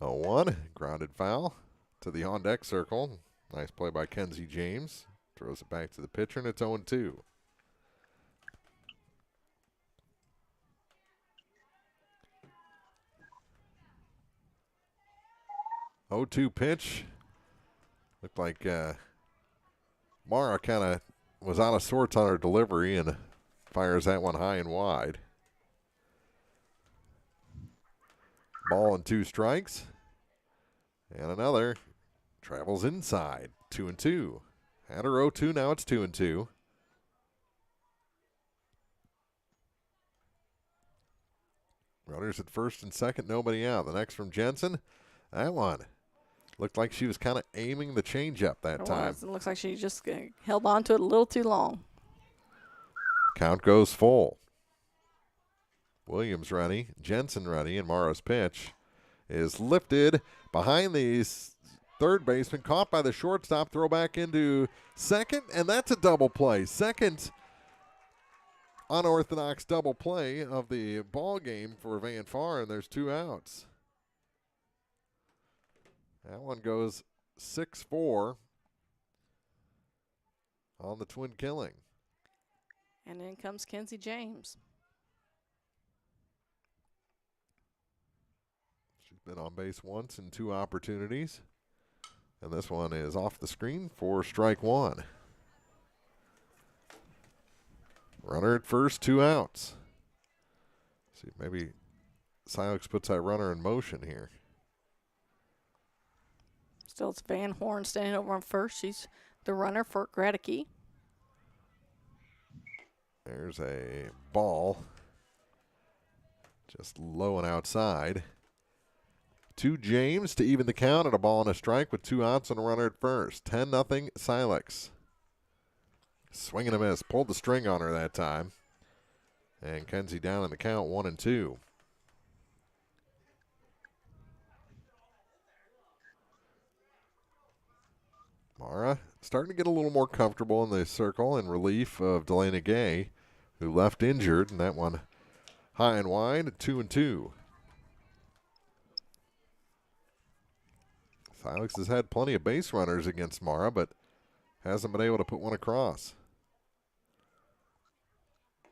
Oh, 1, grounded foul. to the on-deck circle. Nice play by Kenzie James. Throws it back to the pitcher, and it's 0-2. Pitch. Looked like Mara kind of was out of sorts on her delivery and fires that one high and wide. Ball and 2 strikes. And another travels inside. 2-2. Had her 0-2, now it's 2-2. Runners at first and second, nobody out. The next from Jensen. That one looked like she was kind of aiming the changeup that time. It looks like she just held on to it a little too long. Count goes full. Williams ready, Jensen ready, and Mara's pitch is lifted behind the third baseman, caught by the shortstop, throw back into second, and that's a double play. Second unorthodox double play of the ball game for Van Far, and there's 2 outs. That one goes 6-4 on the twin killing. And in comes Kenzie James. She's been on base once in 2 opportunities. And this one is off the screen for strike 1. Runner at first, 2 outs. See, maybe Silex puts that runner in motion here. Still, it's Van Horn standing over on first. She's the runner for Gradicke. There's a ball. Just low and outside. To James to even the count at a ball and a strike with 2 outs and a runner at first. 10-0 Silex. Swing and a miss. Pulled the string on her that time. And Kenzie down in the count, 1-2. Mara starting to get a little more comfortable in the circle in relief of Delana Gay, who left injured, and that one high and wide, 2-2. Silex has had plenty of base runners against Mara, but hasn't been able to put one across.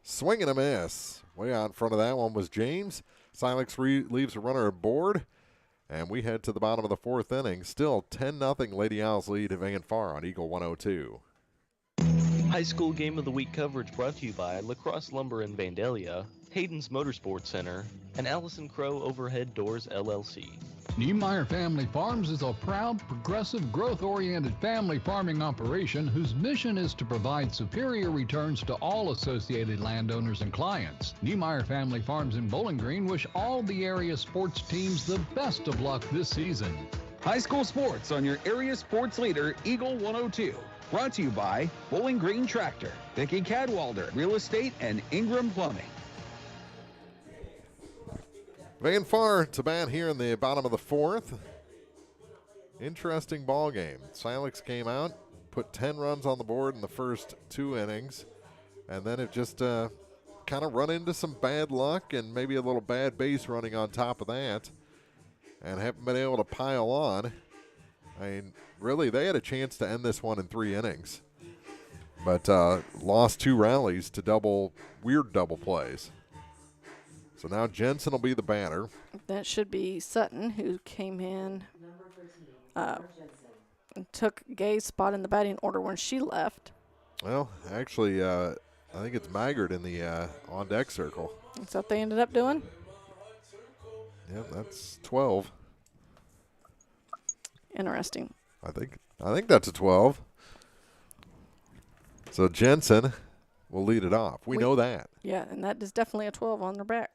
Swing and a miss. Way out in front of that one was James. Silex leaves a runner aboard. And we head to the bottom of the 4th inning. Still 10-0 Lady Owls lead Van Far on Eagle 102. High school game of the week coverage brought to you by Lacrosse Lumber in Vandalia, Hayden's Motorsports Center, and Allison Crow Overhead Doors LLC. Niemeyer Family Farms is a proud, progressive, growth-oriented family farming operation whose mission is to provide superior returns to all associated landowners and clients. Niemeyer Family Farms in Bowling Green wish all the area sports teams the best of luck this season. High school sports on your area sports leader, Eagle 102. Brought to you by Bowling Green Tractor, Vicki Cadwalder Real Estate, and Ingram Plumbing. Van Far to bat here in the bottom of the 4th. Interesting ball game. Silex came out, put 10 runs on the board in the first 2 innings, and then it just kind of run into some bad luck and maybe a little bad base running on top of that, and haven't been able to pile on. I mean, really, they had a chance to end this one in 3 innings, but lost 2 rallies to weird double plays. So now Jensen will be the batter. That should be Sutton, who came in and took Gay's spot in the batting order when she left. Well, actually, I think it's Maggard in the on-deck circle. That's what they ended up doing? Yep, that's 12. Interesting. I think that's a 12. So Jensen will lead it off. We know that. Yeah, and that is definitely a 12 on their back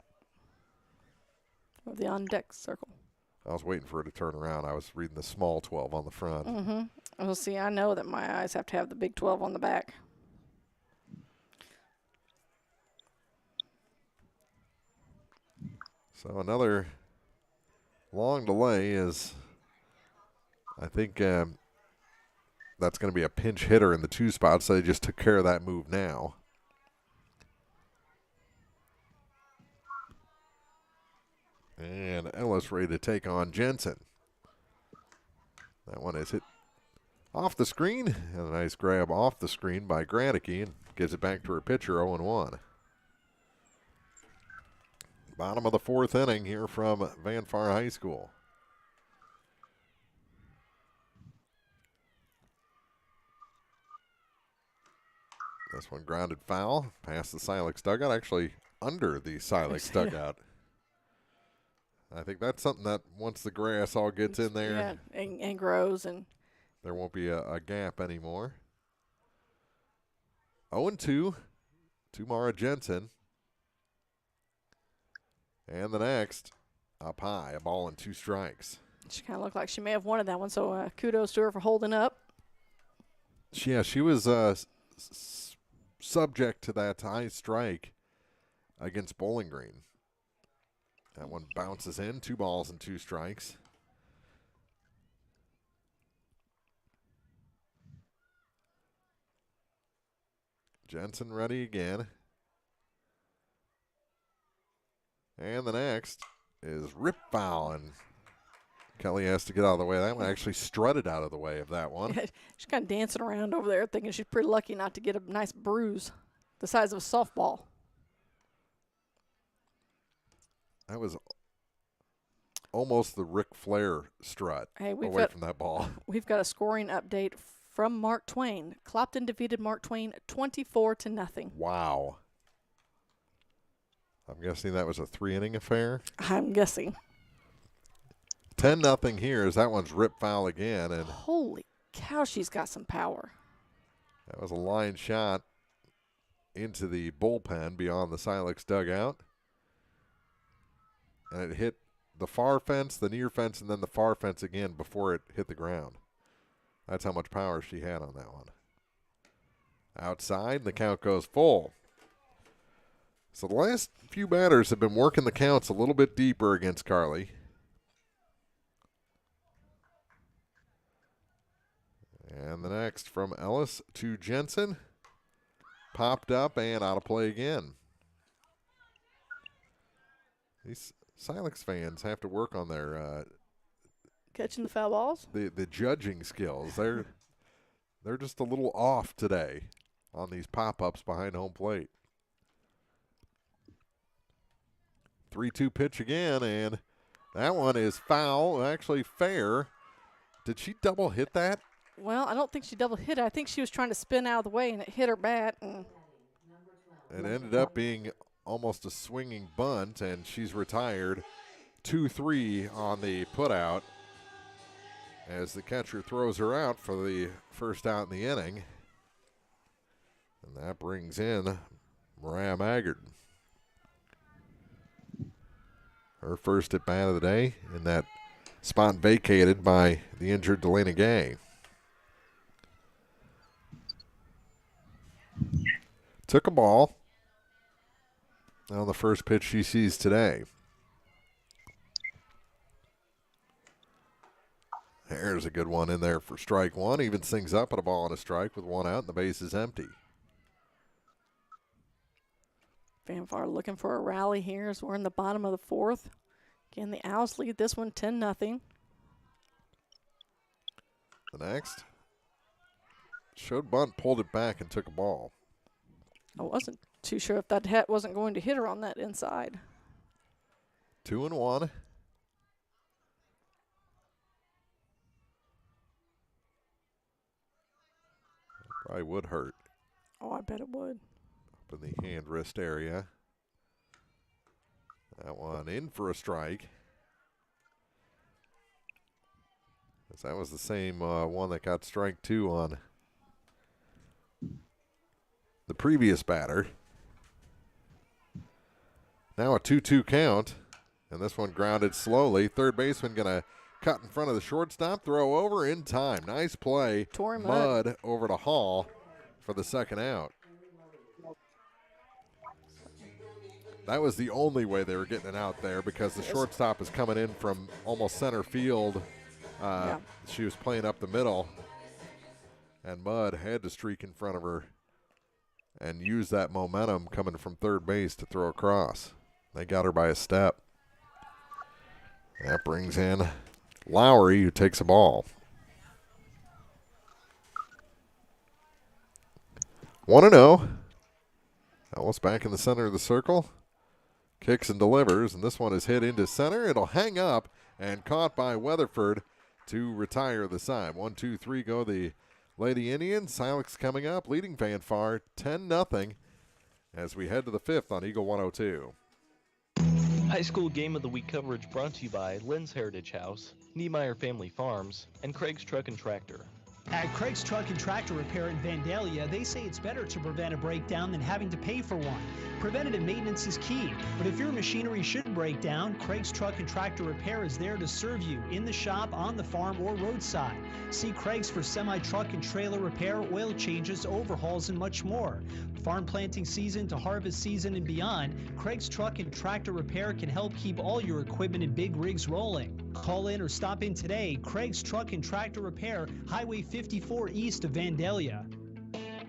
of the on-deck circle. I was waiting for it to turn around. I was reading the small 12 on the front. Mm-hmm. Well, see, I know that my eyes have to have the big 12 on the back. So another long delay is, I think that's going to be a pinch hitter in the 2 spot, so they just took care of that move now. And Ellis ready to take on Jensen. That one is hit off the screen. And a nice grab off the screen by Granicky and gives it back to her pitcher, 0-1. Bottom of the 4th inning here from Van Far High School. This one grounded foul past the Silex dugout, actually under the Silex dugout. I think that's something that once the grass all gets in there, and grows, and there won't be a gap anymore. 0-2 to Mara Jensen. And the next, up high, a ball and 2 strikes. She kind of looked like she may have wanted that one, so kudos to her for holding up. Yeah, she was subject to that high strike against Bowling Green. That one bounces in, 2 balls and 2 strikes. Jensen ready again. And the next is rip foul, and Kelly has to get out of the way. That one actually strutted out of the way of that one. She's kind of dancing around over there thinking she's pretty lucky not to get a nice bruise the size of a softball. That was almost the Ric Flair strut away from that ball. We've got a scoring update from Mark Twain. Clopton defeated Mark Twain 24-0. Wow. I'm guessing that was a 3-inning affair. I'm guessing. 10-0 here as that one's rip foul again. And holy cow, she's got some power. That was a line shot into the bullpen beyond the Silex dugout. And it hit the far fence, the near fence, and then the far fence again before it hit the ground. That's how much power she had on that one. Outside, the count goes full. So the last few batters have been working the counts a little bit deeper against Carly. And the next from Ellis to Jensen. Popped up and out of play again. These Silex fans have to work on their catching the foul balls. The judging skills. They're just a little off today on these pop-ups behind home plate. 3-2 pitch again, and that one is foul, actually fair. Did she double hit that? Well, I don't think she double hit it. I think she was trying to spin out of the way, and it hit her bat. And it ended up being almost a swinging bunt, and she's retired. 2-3 on the putout as the catcher throws her out for the first out in the inning. And that brings in Mariah Maggard. Her first at bat of the day, and that spot vacated by the injured Delana Gay. Took a ball on the first pitch she sees today. There's a good one in there for strike one. Evens things up at a ball and a strike with 1 out, and the base is empty. Van Far looking for a rally here as we're in the bottom of the 4th. Again, the Owls lead this one 10-0. The next showed bunt, pulled it back, and took a ball. I wasn't too sure if that hat wasn't going to hit her on that inside. 2-1. Probably would hurt. Oh, I bet it would. Up in the hand wrist area. That one in for a strike. That was the same one that got strike 2 on the previous batter. Now a 2-2 count, and this one grounded slowly. Third baseman going to cut in front of the shortstop, throw over in time. Nice play. Tori Mudd over to Hall for the second out. That was the only way they were getting it out there because the shortstop is coming in from almost center field. She was playing up the middle, and Mudd had to streak in front of her and use that momentum coming from third base to throw across. They got her by a step. That brings in Lowry, who takes a ball. 1-0. Ellis back in the center of the circle. Kicks and delivers, and this one is hit into center. It'll hang up and caught by Weatherford to retire the side. 1-2-3 go the Lady Indians. Silex coming up, leading fanfare 10-0 as we head to the fifth on Eagle 102. High School Game of the Week coverage brought to you by Lynn's Heritage House, Niemeyer Family Farms, and Craig's Truck and Tractor. At Craig's Truck and Tractor Repair in Vandalia, they say it's better to prevent a breakdown than having to pay for one. Preventative maintenance is key, but if your machinery should break down, Craig's Truck and Tractor Repair is there to serve you in the shop, on the farm, or roadside. See Craig's for semi-truck and trailer repair, oil changes, overhauls, and much more. Farm planting season to harvest season and beyond, Craig's Truck and Tractor Repair can help keep all your equipment and big rigs rolling. Call in or stop in today. Craig's Truck and Tractor Repair, Highway 54 east of Vandalia.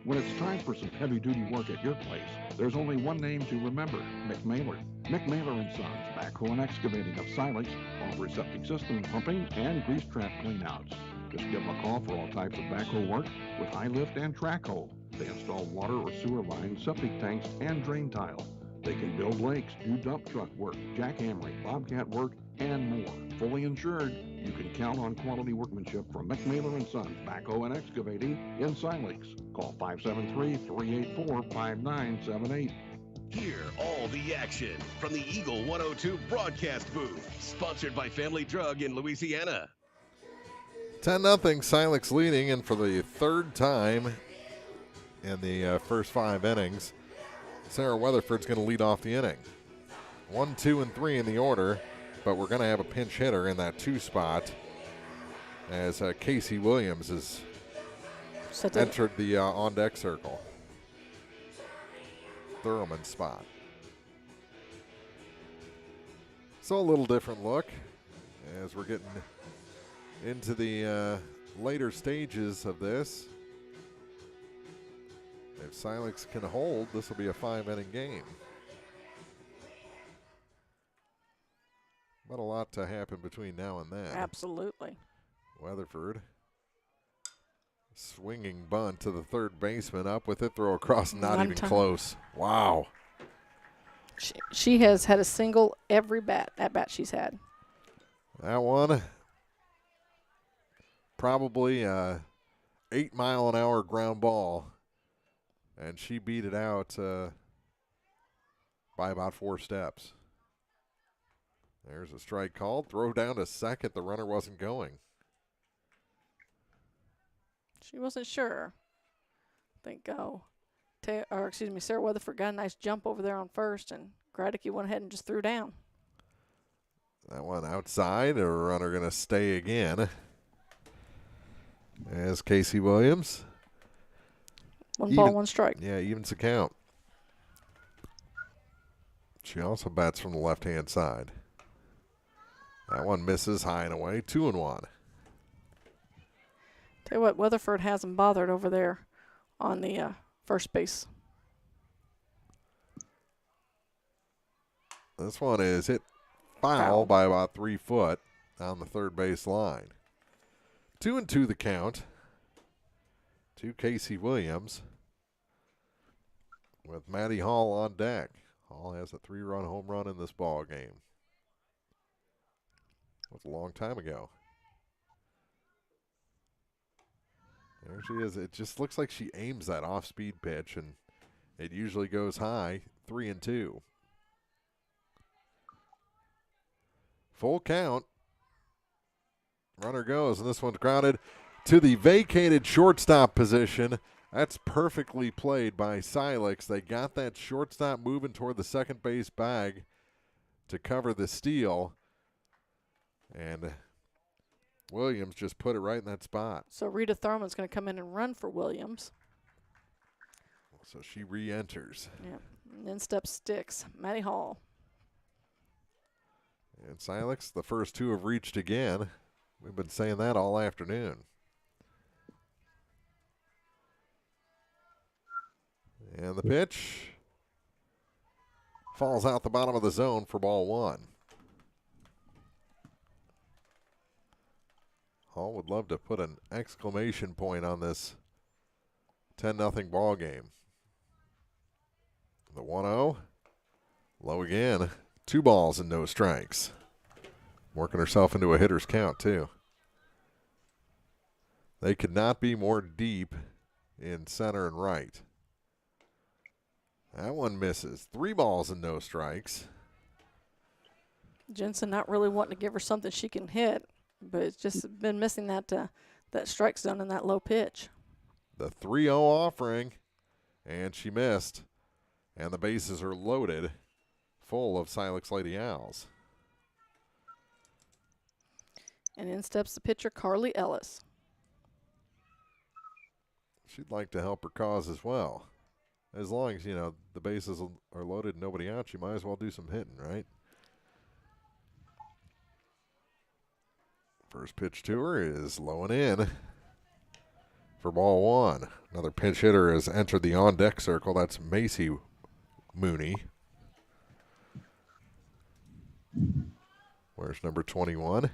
When it's time for some heavy-duty work at your place, there's only one name to remember, Mick Mailer. Mick Mailer & Sons, Backhoe and Excavating of Silex, offers septic system pumping and grease trap cleanouts. Just give them a call for all types of backhoe work with high lift and track hoe. They install water or sewer lines, septic tanks, and drain tile. They can build lakes, do dump truck work, jackhammering, bobcat work, and more. Fully insured, you can count on quality workmanship from McMailer & Sons, Backhoe and Excavating in Silex. Call 573-384-5978. Hear all the action from the Eagle 102 broadcast booth, sponsored by Family Drug in Louisiana. 10-0, Silex leading, and for the third time in the first 5 innings, Sarah Weatherford's going to lead off the inning. 1, 2, and 3 in the order, but we're going to have a pinch hitter in that 2 spot as Casey Williams has entered the on-deck circle. Thurman's spot. So a little different look as we're getting into the later stages of this. If Silex can hold, this will be a 5-inning game. But a lot to happen between now and then. Absolutely. Weatherford. Swinging bunt to the third baseman. Up with it, throw across, not even close. Wow. She has had a single every at bat she's had. That one, probably a 8-mile-an-hour ground ball. And she beat it out by about 4 steps. There's a strike called. Throw down to second. The runner wasn't going. She wasn't sure. I think, Sarah Weatherford got a nice jump over there on first, and Gradicke went ahead and just threw down. That one outside. A runner going to stay again. As Casey Williams. 1 ball, 1 strike. Yeah, evens the count. She also bats from the left-hand side. That one misses high and away. 2-1. Tell you what, Weatherford hasn't bothered over there on the first base. This one is hit foul by about 3 foot on the third base line. 2-2 the count to Casey Williams with Maddie Hall on deck. Hall has a 3-run home run in this ball game. That was a long time ago. There she is. It just looks like she aims that off-speed pitch, and it usually goes high. 3-2. Full count. Runner goes, and this one's grounded to the vacated shortstop position. That's perfectly played by Silex. They got that shortstop moving toward the second base bag to cover the steal. And Williams just put it right in that spot. So Rita Thurman's going to come in and run for Williams. So she re-enters. Yep. And then steps Sticks. Maddie Hall. And Silex, the first 2 have reached again. We've been saying that all afternoon. And the pitch falls out the bottom of the zone for ball 1. Hall would love to put an exclamation point on this 10-0 ball game. The 1-0. Low again. 2 balls and no strikes. Working herself into a hitter's count, too. They could not be more deep in center and right. That one misses. 3 balls and no strikes. Jensen not really wanting to give her something she can hit, but it's just been missing that that strike zone and that low pitch. The 3-0 offering, and she missed. And the bases are loaded, full of Silex Lady Owls. And in steps the pitcher, Carly Ellis. She'd like to help her cause as well. As long as, the bases are loaded and nobody out, she might as well do some hitting, right? First pitch to her is low and in for ball 1. Another pinch hitter has entered the on-deck circle. That's Macy Mooney. Where's number 21?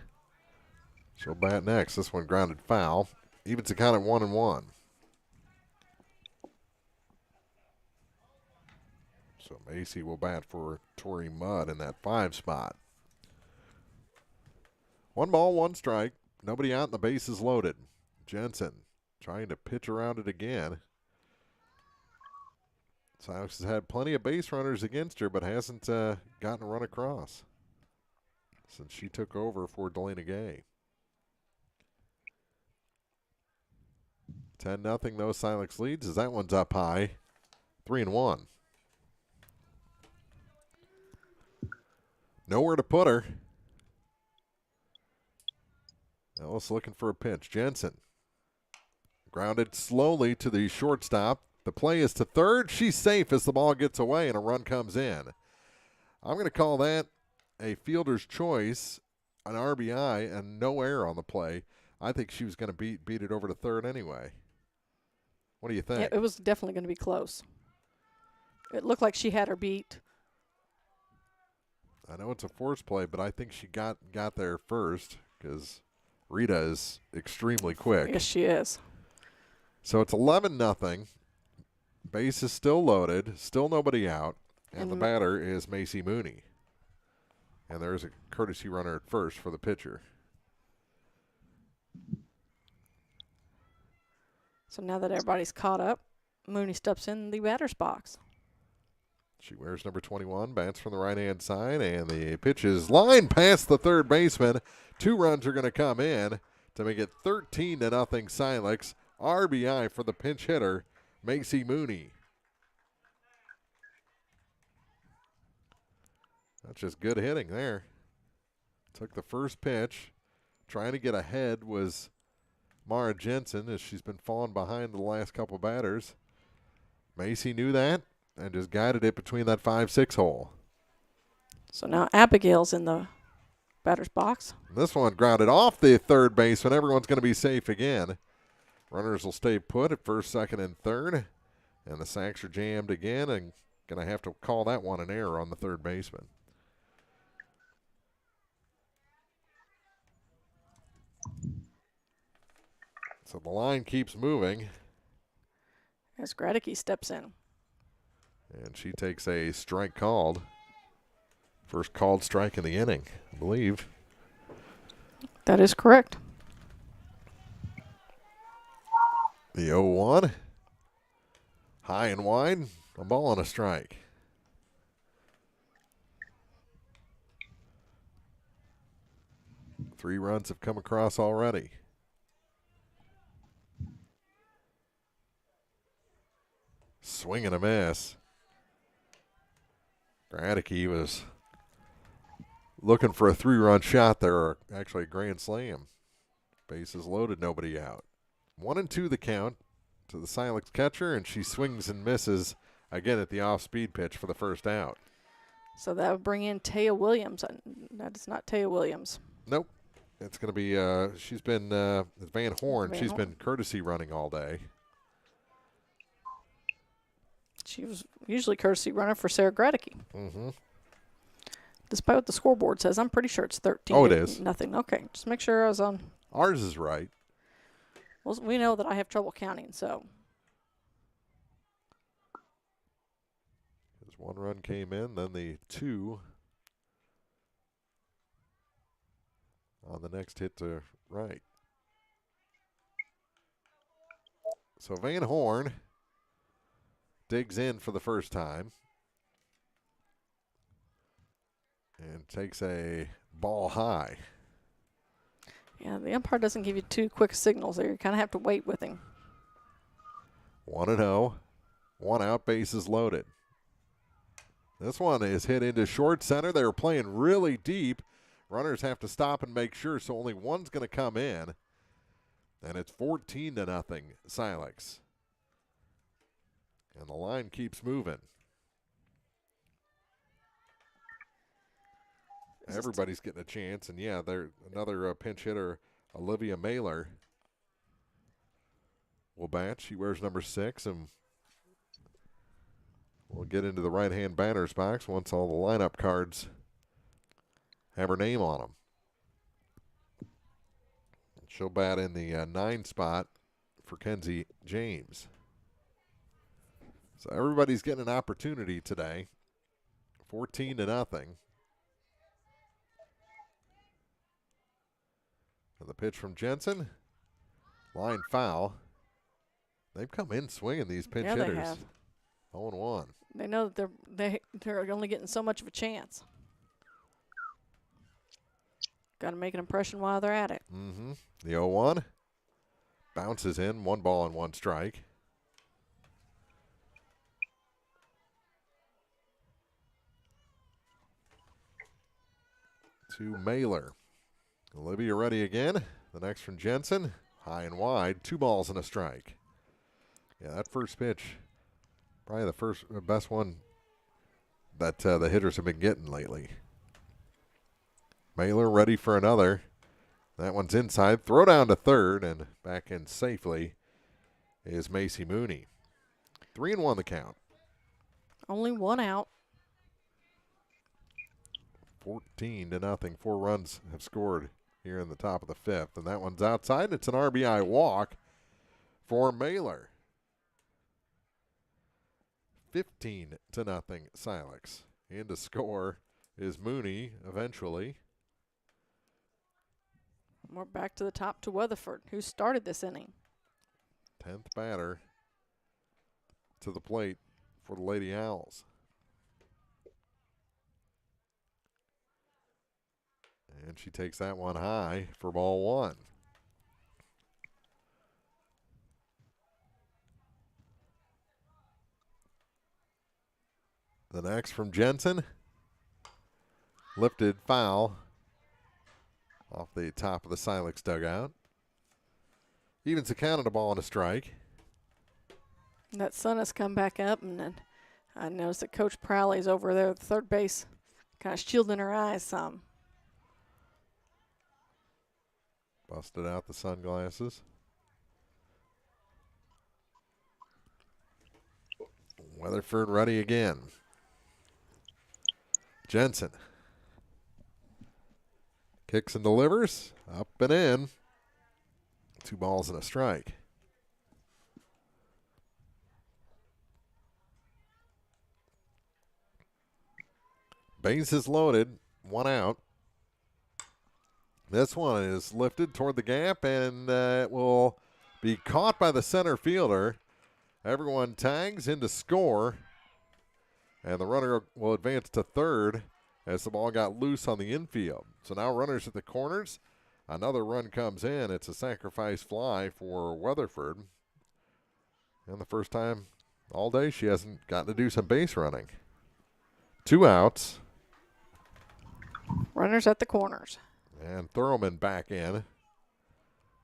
She'll bat next. This one grounded foul. Evens the count at 1-1. So Macy will bat for Tori Mudd in that 5 spot. 1 ball, 1 strike. Nobody out and the bases loaded. Jensen trying to pitch around it again. Silex has had plenty of base runners against her, but hasn't gotten a run across since she took over for Delana Gay. 10-0 though, Silex leads as that one's up high. 3-1. Nowhere to put her. Ellis looking for a pitch. Jensen grounded slowly to the shortstop. The play is to third. She's safe as the ball gets away and a run comes in. I'm going to call that a fielder's choice, an RBI, and no error on the play. I think she was going to beat it over to third anyway. What do you think? Yeah, it was definitely going to be close. It looked like she had her beat. I know it's a force play, but I think she got there first because Rita is extremely quick. Yes, she is. So it's 11-0. Base is still loaded, still nobody out, and the batter is Macy Mooney. And there's a courtesy runner at first for the pitcher. So now that everybody's caught up, Mooney steps in the batter's box. She wears number 21, bats from the right-hand side, and the pitch is lined past the third baseman. 2 runs are going to come in to make it 13-0 Silex. RBI for the pinch hitter, Macy Mooney. That's just good hitting there. Took the first pitch. Trying to get ahead was Mara Jensen as she's been falling behind the last couple batters. Macy knew that and just guided it between that 5-6 hole. So now Abigail's in the batter's box. This one grounded off the third baseman. Everyone's going to be safe again. Runners will stay put at first, second, and third. And the sacks are jammed again and going to have to call that one an error on the third baseman. So the line keeps moving. As Gradicke steps in. And she takes a strike called. First called strike in the inning, I believe. That is correct. The 0-1. High and wide. A ball and a strike. Three runs have come across already. Swing and a miss. Gradicke was looking for a 3-run shot there, or actually a grand slam. Bases loaded, nobody out. 1-2 the count to the Silex catcher, and she swings and misses again at the off-speed pitch for the first out. So that would bring in Taya Williams. That is not Taya Williams. Nope. It's going to be, she's been, Van Horn. She's been courtesy running all day. She was usually courtesy runner for Sarah Gradicke. Mm-hmm. Despite what the scoreboard says, I'm pretty sure it's 13. Oh, it is. Nothing. Okay, just make sure I was on. Ours is right. Well, we know that I have trouble counting, so. One run came in, then the 2 on the next hit to right. So Van Horn digs in for the first time and takes a ball high. Yeah, the umpire doesn't give you too quick signals there. You kind of have to wait with him. 1-0, 1 out, bases loaded. This one is hit into short center. They were playing really deep. Runners have to stop and make sure, so only one's going to come in. And it's 14-0 Silex. And the line keeps moving. Everybody's getting a chance, and yeah, there's another pinch hitter, Olivia Mailer, will bat. She wears number 6, and we'll get into the right-hand batter's box once all the lineup cards have her name on them. She'll bat in the 9 spot for Kenzie James. So everybody's getting an opportunity today. 14-0. And the pitch from Jensen. Line foul. They've come in swinging, these pinch hitters. They have. 0-1. They know that they're only getting so much of a chance. Got to make an impression while they're at it. Mm-hmm. The 0-1 bounces in, 1 ball and 1 strike. To Mailer. Olivia ready again. The next from Jensen. High and wide. 2 balls and a strike. Yeah, that first pitch, probably the best one that the hitters have been getting lately. Mailer ready for another. That one's inside. Throw down to third, and back in safely is Macy Mooney. 3-1 the count. Only 1 out. 14-0. 4 runs have scored here in the top of the 5th, and that one's outside. It's an RBI walk for Mailer. 15-0 Silex. And to score is Mooney eventually. We're back to the top to Weatherford, who started this inning. 10th batter to the plate for the Lady Owls. And she takes that one high for ball 1. The next from Jensen. Lifted foul off the top of the Silex dugout. Evens the count at a ball and a strike. That sun has come back up, and then I noticed that Coach Prowley's over there at third base, kind of shielding her eyes some. Busted out the sunglasses. Weatherford ready again. Jensen. Kicks and delivers. Up and in. 2 balls and a strike. Bases loaded. 1 out. This one is lifted toward the gap, and it will be caught by the center fielder. Everyone tags in to score, and the runner will advance to third as the ball got loose on the infield. So now runners at the corners. Another run comes in. It's a sacrifice fly for Weatherford. And the first time all day she hasn't gotten to do some base running. 2 outs. Runners at the corners. And Thurlman back in.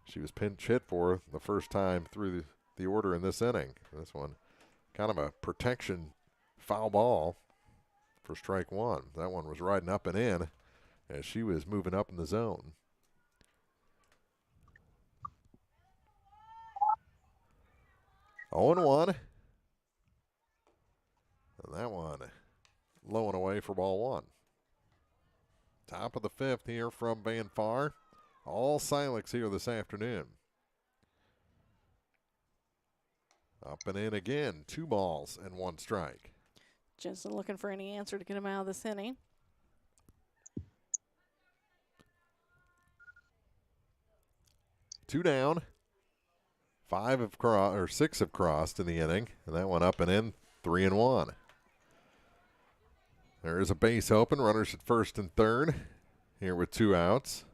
She was pinch hit for the first time through the order in this inning. This one, kind of a protection foul ball for strike 1. That one was riding up and in as she was moving up in the zone. Oh and 1. And that one low and away for ball 1. Top of the 5th here from Van Far. All Silex here this afternoon. Up and in again. 2 balls and 1 strike. Jensen looking for any answer to get him out of this inning. Two down. 6 have crossed in the inning, and that one up and in, 3-1. There is a base open. Runners at first and third. Here with 2 outs.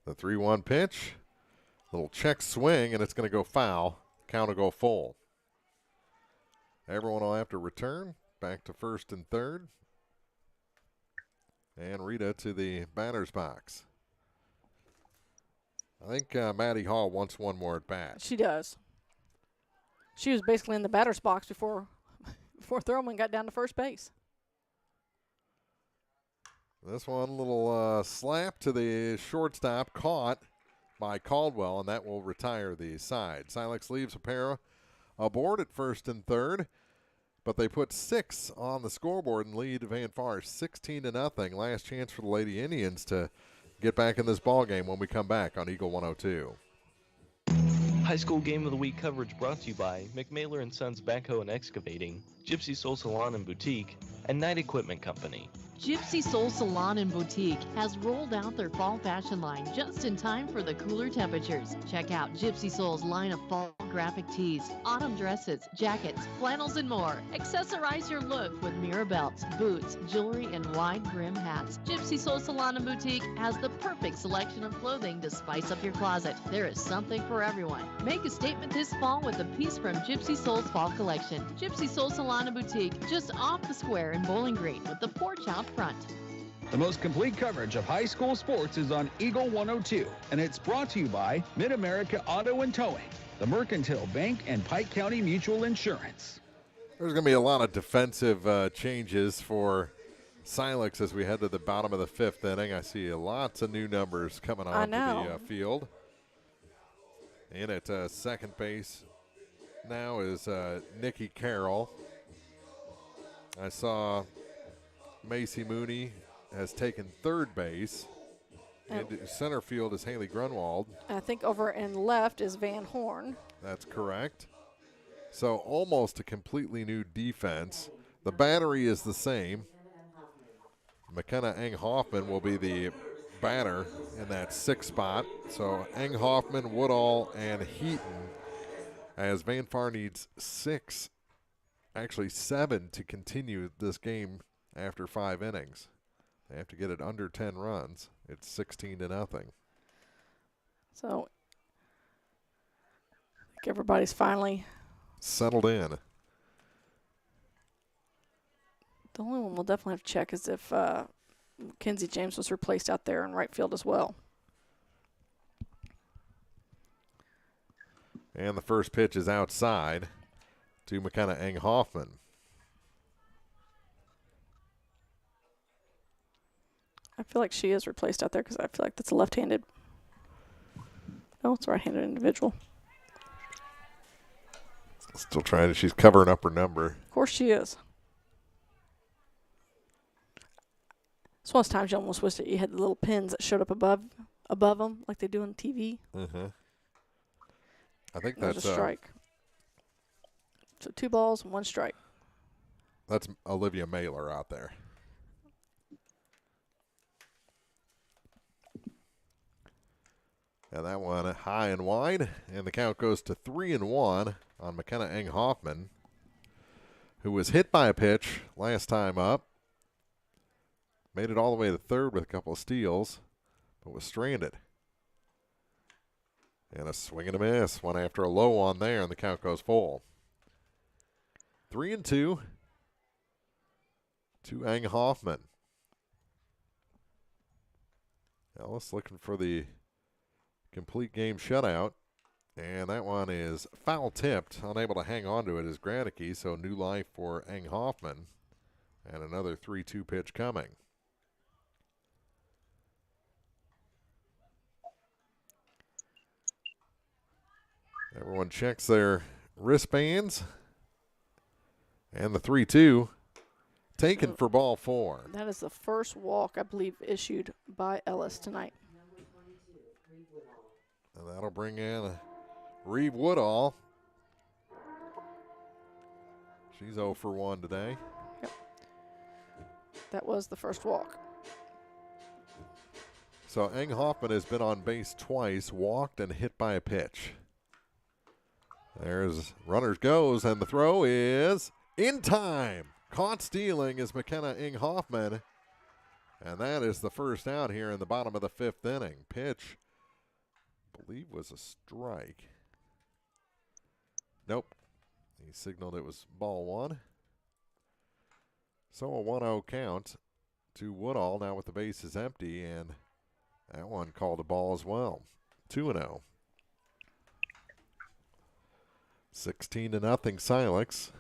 The 3-1 pitch. Little check swing, and it's going to go foul. Count will go full. Everyone will have to return back to first and third. And Rita to the batter's box. I think Maddie Hall wants one more at bat. She does. She was basically in the batter's box before Thurman got down to first base. This one, a little slap to the shortstop, caught by Caldwell, and that will retire the side. Silex leaves Opera aboard at first and third, but they put 6 on the scoreboard and lead Van Forest 16-0. Last chance for the Lady Indians to get back in this ball game when we come back on Eagle 102. High School Game of the Week coverage brought to you by McMailer & Sons Backhoe and Excavating, Gypsy Soul Salon and Boutique, and Knight Equipment Company. Gypsy Soul Salon and Boutique has rolled out their fall fashion line just in time for the cooler temperatures. Check out Gypsy Soul's line of fall graphic tees, autumn dresses, jackets, flannels, and more. Accessorize your look with mirror belts, boots, jewelry, and wide brim hats. Gypsy Soul Salon and Boutique has the perfect selection of clothing to spice up your closet. There is something for everyone. Make a statement this fall with a piece from Gypsy Soul's fall collection. Gypsy Soul Salon and Boutique, just off the square in Bowling Green with the porch out front. The most complete coverage of high school sports is on Eagle 102, and it's brought to you by Mid-America Auto and Towing, the Mercantile Bank, and Pike County Mutual Insurance. There's going to be a lot of defensive changes for Silex as we head to the bottom of the 5th inning. I see lots of new numbers coming onto the field. In at second base now is Nikki Carroll. I saw Macy Mooney has taken third base. Into center field is Haley Grunwald. I think over in left is Van Horn. That's correct. So almost a completely new defense. The battery is the same. McKenna Eng-Hoffman will be the batter in that 6th spot. So Eng-Hoffman, Woodall, and Heaton, as Van Far needs 6, actually 7 to continue this game after 5 innings. They have to get it under 10 runs. It's 16-0. So I think everybody's finally settled in. The only one we'll definitely have to check is if Mackenzie James was replaced out there in right field as well. And the first pitch is outside to McKenna Eng-Hoffman. I feel like she is replaced out there because I feel like that's a left-handed. No, it's a right-handed individual. Still trying to, she's covering up her number. Of course she is. It's one of those times you almost wish that you had the little pins that showed up above them like they do on TV. Mm-hmm. I think There's that's a strike. So 2 balls and 1 strike. That's Olivia Mailer out there. And that one high and wide, and the count goes to 3-1 on McKenna Eng-Hoffman, who was hit by a pitch last time up. Made it all the way to third with a couple of steals, but was stranded. And a swing and a miss. One after a low on there, and the count goes full. 3-2 to Eng-Hoffman. Ellis looking for the complete game shutout. And that one is foul tipped. Unable to hang on to it is Gradicke, so new life for Eng-Hoffman. And another 3-2 pitch coming. Everyone checks their wristbands. And the 3-2 taken for ball 4. That is the first walk, I believe, issued by Ellis tonight. And that'll bring in Reeve Woodall. She's 0 for 1 today. Yep. That was the first walk. So Eng Hoffman has been on base twice, walked and hit by a pitch. There's runners goes, and the throw is in time. Caught stealing is McKenna Eng Hoffman. And that is the first out here in the bottom of the 5th inning. Pitch, I believe, was a strike. Nope. He signaled it was ball 1. So a 1-0 count to Woodall now with the bases empty, and that one called a ball as well. 2-0. 16-0 Silex.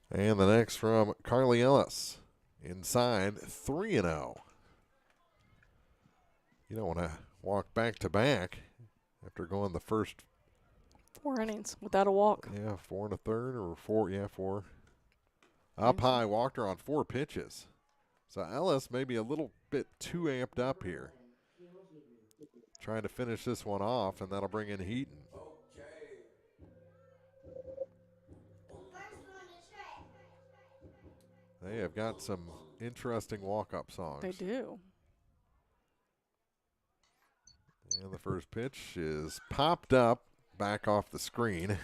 And the next from Carly Ellis. Inside, 3-0. You don't want to walk back-to-back after going the first 4 innings without a walk. Yeah, 4 1/3 or 4. Yeah, 4. Up high, walked her on 4 pitches. So Ellis maybe a little bit too amped up here. Trying to finish this one off, and that'll bring in Heaton. They have got some interesting walk-up songs. They do. And the first pitch is popped up back off the screen.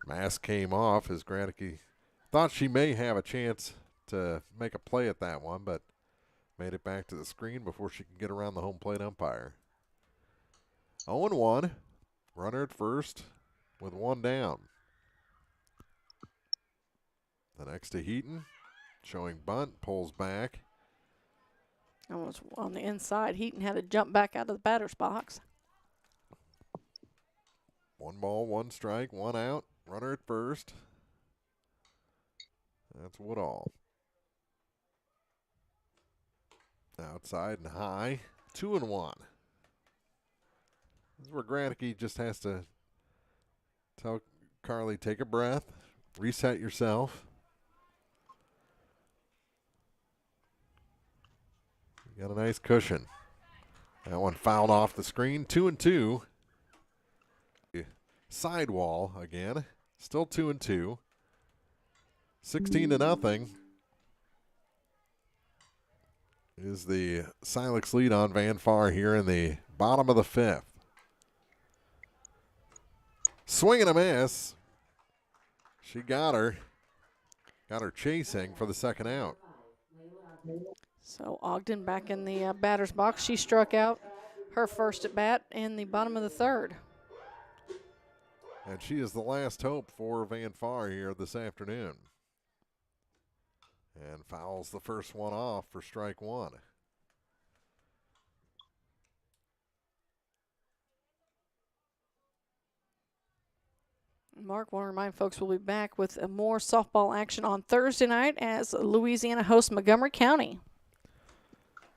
Mask came off as Gradicke thought she may have a chance to make a play at that one, but made it back to the screen before she could get around the home plate umpire. 0-1. Runner at first with 1 down. The next to Heaton, showing bunt, pulls back. Almost on the inside. Heaton had to jump back out of the batter's box. 1 ball, 1 strike, 1 out. Runner at first. That's Woodall. Outside and high. 2-1. This is where Gradicke just has to tell Carly, take a breath, reset yourself. You got a nice cushion. That one fouled off the screen. 2-2. Sidewall again. Still 2-2. 16-0 is the Silex lead on Van Far here in the bottom of the 5th. Swing and a miss. She got her. Got her chasing for the second out. So Ogden back in the batter's box. She struck out her first at bat in the bottom of the 3rd. And she is the last hope for Van Far here this afternoon. And fouls the first one off for strike 1. Mark, want to remind folks we'll be back with more softball action on Thursday night as Louisiana hosts Montgomery County.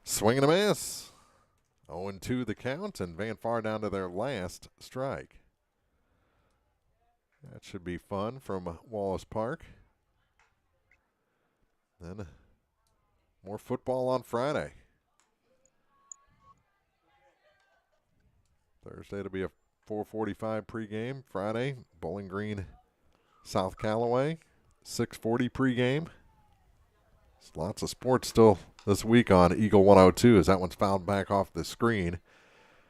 Swing and a miss. 0-2 the count, and Van Far down to their last strike. That should be fun from Wallace Park. Then more football on Friday. Thursday it'll be a 4:45 pregame. Friday, Bowling Green, South Callaway, 6:40 pregame. There's lots of sports still this week on Eagle 102 as that one's fouled back off the screen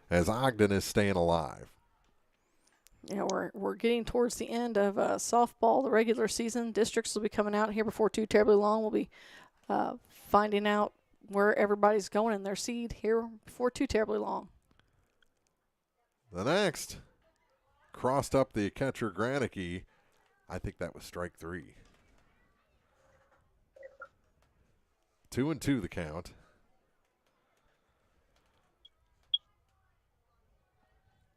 as Ogden is staying alive. Yeah, we're getting towards the end of softball, the regular season. Districts will be coming out here before too terribly long. We'll be finding out where everybody's going in their seed here before too terribly long. The next, crossed up the catcher Gradicke. I think that was strike 3. 2-2 the count.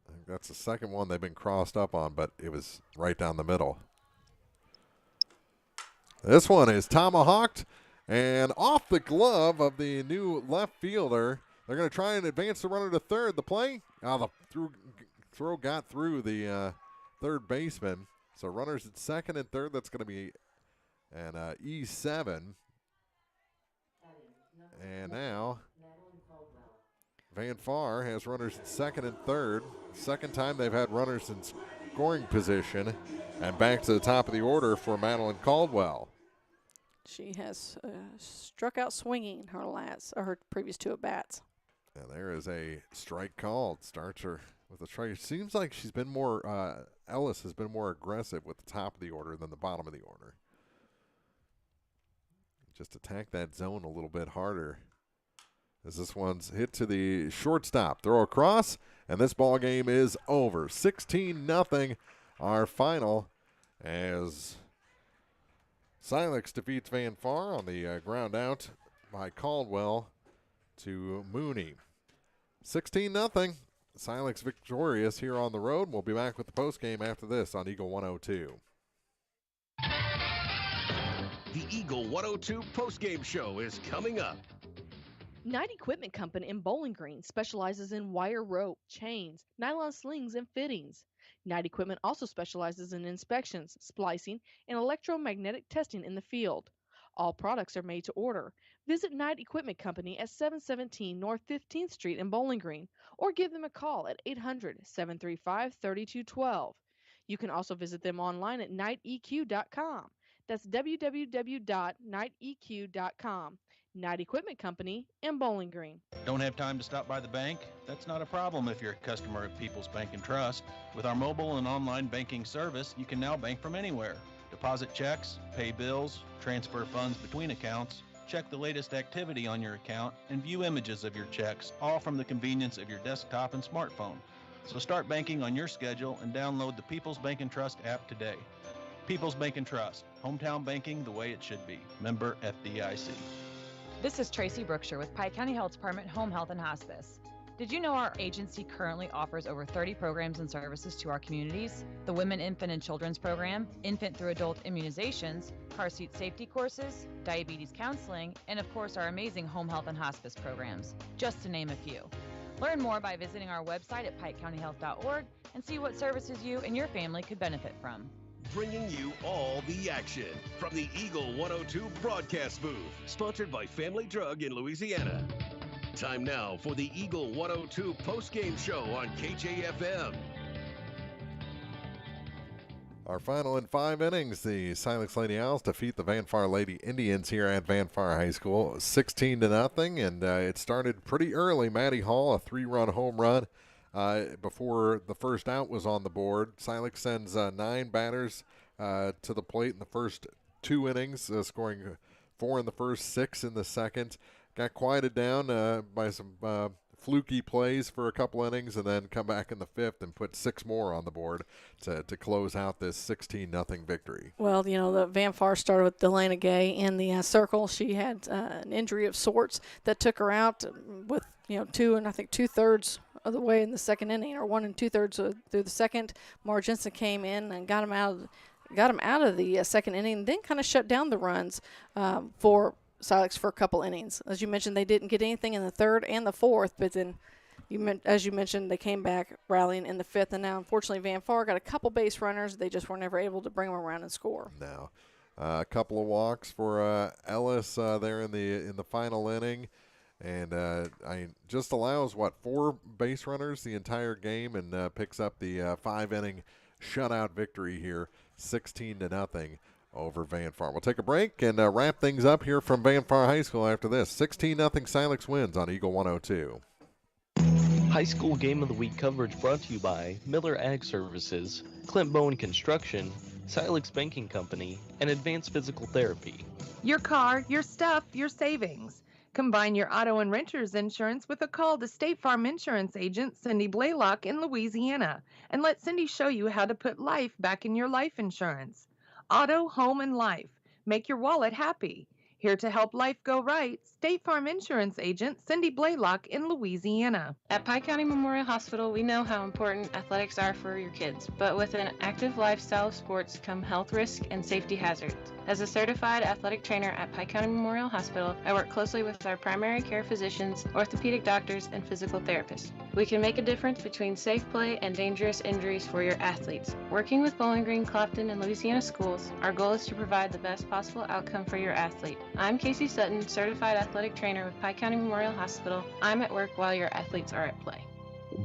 I think that's the second one they've been crossed up on, but it was right down the middle. This one is tomahawked and off the glove of the new left fielder. They're going to try and advance the runner to third. The play, the throw got through the third baseman. So runners at second and third. That's going to be an E7. And now Van Far has runners in second and third. Second time they've had runners in scoring position. And back to the top of the order for Madeline Caldwell. She has struck out swinging her previous 2 at-bats. And there is a strike called. Starts her with a strike. It seems like she's been more, Ellis has been more aggressive with the top of the order than the bottom of the order. Just attack that zone a little bit harder. As this one's hit to the shortstop. Throw across, and this ball game is over. 16-0, our final, as Silex defeats Van Far on the ground out by Caldwell to Mooney. 16-0. Silex victorious here on the road. We'll be back with the postgame after this on Eagle 102. The Eagle 102 postgame show is coming up. Knight Equipment Company in Bowling Green specializes in wire rope, chains, nylon slings, and fittings. Knight Equipment also specializes in inspections, splicing, and electromagnetic testing in the field. All products are made to order. Visit Knight Equipment Company at 717 North 15th Street in Bowling Green or give them a call at 800-735-3212. You can also visit them online at knightheq.com. That's www.knightheq.com. Knight Equipment Company in Bowling Green. Don't have time to stop by the bank? That's not a problem if you're a customer of People's Bank and Trust. With our mobile and online banking service, you can now bank from anywhere. Deposit checks, pay bills, transfer funds between accounts, check the latest activity on your account, and view images of your checks, all from the convenience of your desktop and smartphone. So start banking on your schedule and download the People's Bank and Trust app today. People's Bank and Trust, hometown banking the way it should be. Member FDIC. This is Tracy Brookshire with Pike County Health Department Home Health and Hospice. Did you know our agency currently offers over 30 programs and services to our communities? The Women, Infant, and Children's Program, infant through adult immunizations, car seat safety courses, diabetes counseling, and of course our amazing home health and hospice programs, just to name a few. Learn more by visiting our website at pikecountyhealth.org and see what services you and your family could benefit from. Bringing you all the action from the Eagle 102 broadcast booth, sponsored by Family Drug in Louisiana. Time now for the Eagle 102 postgame show on KJFM. Our final in 5 innings, the Silex Lady Owls defeat the Van Far Lady Indians here at Van Far High School, 16-0, and it started pretty early. Maddie Hall, a 3-run home run. Before the first out was on the board. Silex sends 9 batters to the plate in the first 2 innings, scoring 4 in the first, 6 in the second. Got quieted down by some fluky plays for a couple innings, and then come back in the 5th and put 6 more on the board to close out this 16-0 victory. Well, you know, the Van Far started with Delana Gay in the circle. She had an injury of sorts that took her out with, 2 2/3 of the way in the second inning, or 1 2/3 through the second. Mara Jensen came in and got him out of the second inning, then kind of shut down the runs for Silex for a couple innings. As you mentioned, they didn't get anything in the 3rd and the 4th, but then, as you mentioned, they came back rallying in the 5th, and now unfortunately Van Far got a couple base runners. They just were never able to bring them around and score. No. A couple of walks for Ellis there in the final inning. And just allows, 4 base runners the entire game, and picks up the 5-inning shutout victory here, 16-0 over Van Far. We'll take a break and wrap things up here from Van Far High School after this. 16-0 Silex wins on Eagle 102. High School Game of the Week coverage brought to you by Miller Ag Services, Clint Bowen Construction, Silex Banking Company, and Advanced Physical Therapy. Your car, your stuff, your savings. Combine your auto and renter's insurance with a call to State Farm Insurance agent Cindy Blaylock in Louisiana, and let Cindy show you how to put life back in your life insurance. Auto, home, and life. Make your wallet happy. Here to help life go right, State Farm Insurance agent Cindy Blaylock in Louisiana. At Pike County Memorial Hospital, we know how important athletics are for your kids, but with an active lifestyle of sports come health risks and safety hazards. As a certified athletic trainer at Pike County Memorial Hospital, I work closely with our primary care physicians, orthopedic doctors, and physical therapists. We can make a difference between safe play and dangerous injuries for your athletes. Working with Bowling Green, Clopton, and Louisiana schools, our goal is to provide the best possible outcome for your athlete. I'm Casey Sutton, certified athletic trainer with Pike County Memorial Hospital. I'm at work while your athletes are at play.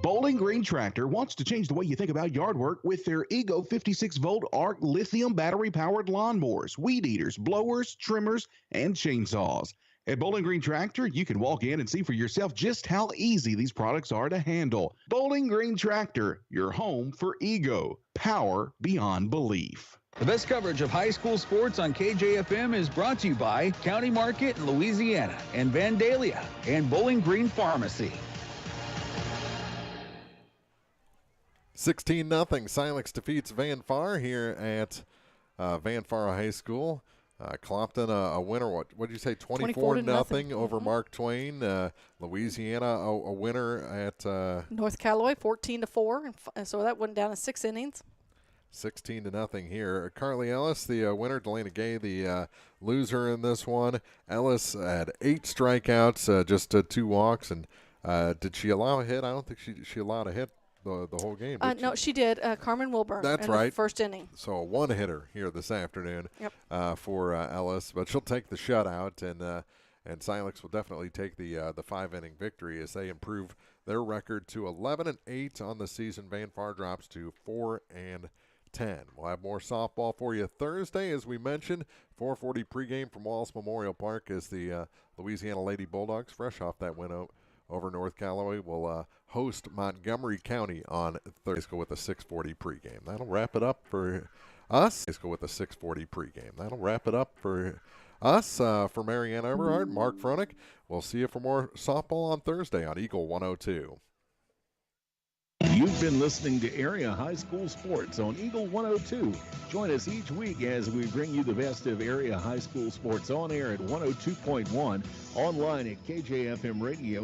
Bowling Green Tractor wants to change the way you think about yard work with their Ego 56-volt ARC lithium battery-powered lawnmowers, weed eaters, blowers, trimmers, and chainsaws. At Bowling Green Tractor, you can walk in and see for yourself just how easy these products are to handle. Bowling Green Tractor, your home for Ego. Power beyond belief. The best coverage of high school sports on KJFM is brought to you by County Market in Louisiana and Vandalia and Bowling Green Pharmacy. 16-0. Silex defeats Van Far here at Van Far High School. Clopton a winner. What did you say? 24-0 over Mark Twain. Louisiana a winner at North Callaway 14-4, and so that went down to 6 innings. 16-0 here. Carly Ellis, the winner. Delana Gay, the loser in this one. Ellis had 8 strikeouts, just 2 walks, and did she allow a hit? I don't think she allowed a hit the whole game. No, she did. Carmen Wilburn. That's in right. The first inning. So a one-hitter here this afternoon. Yep. For Ellis, but she'll take the shutout, and Silex will definitely take the 5-inning victory as they improve their record to 11-8 on the season. Van Far drops to 4-10. We'll have more softball for you Thursday, as we mentioned. 4:40 pregame from Wallace Memorial Park as the Louisiana Lady Bulldogs, fresh off that win over North Callaway, will host Montgomery County on Thursday with a 6:40 pregame. That'll wrap it up for us. Let's go with a 6:40 pregame. That'll wrap it up for us. For Marianne Everhart, Mark Froenig. We'll see you for more softball on Thursday on Eagle 102. You've been listening to Area High School Sports on Eagle 102. Join us each week as we bring you the best of area high school sports on air at 102.1, online at KJFM Radio.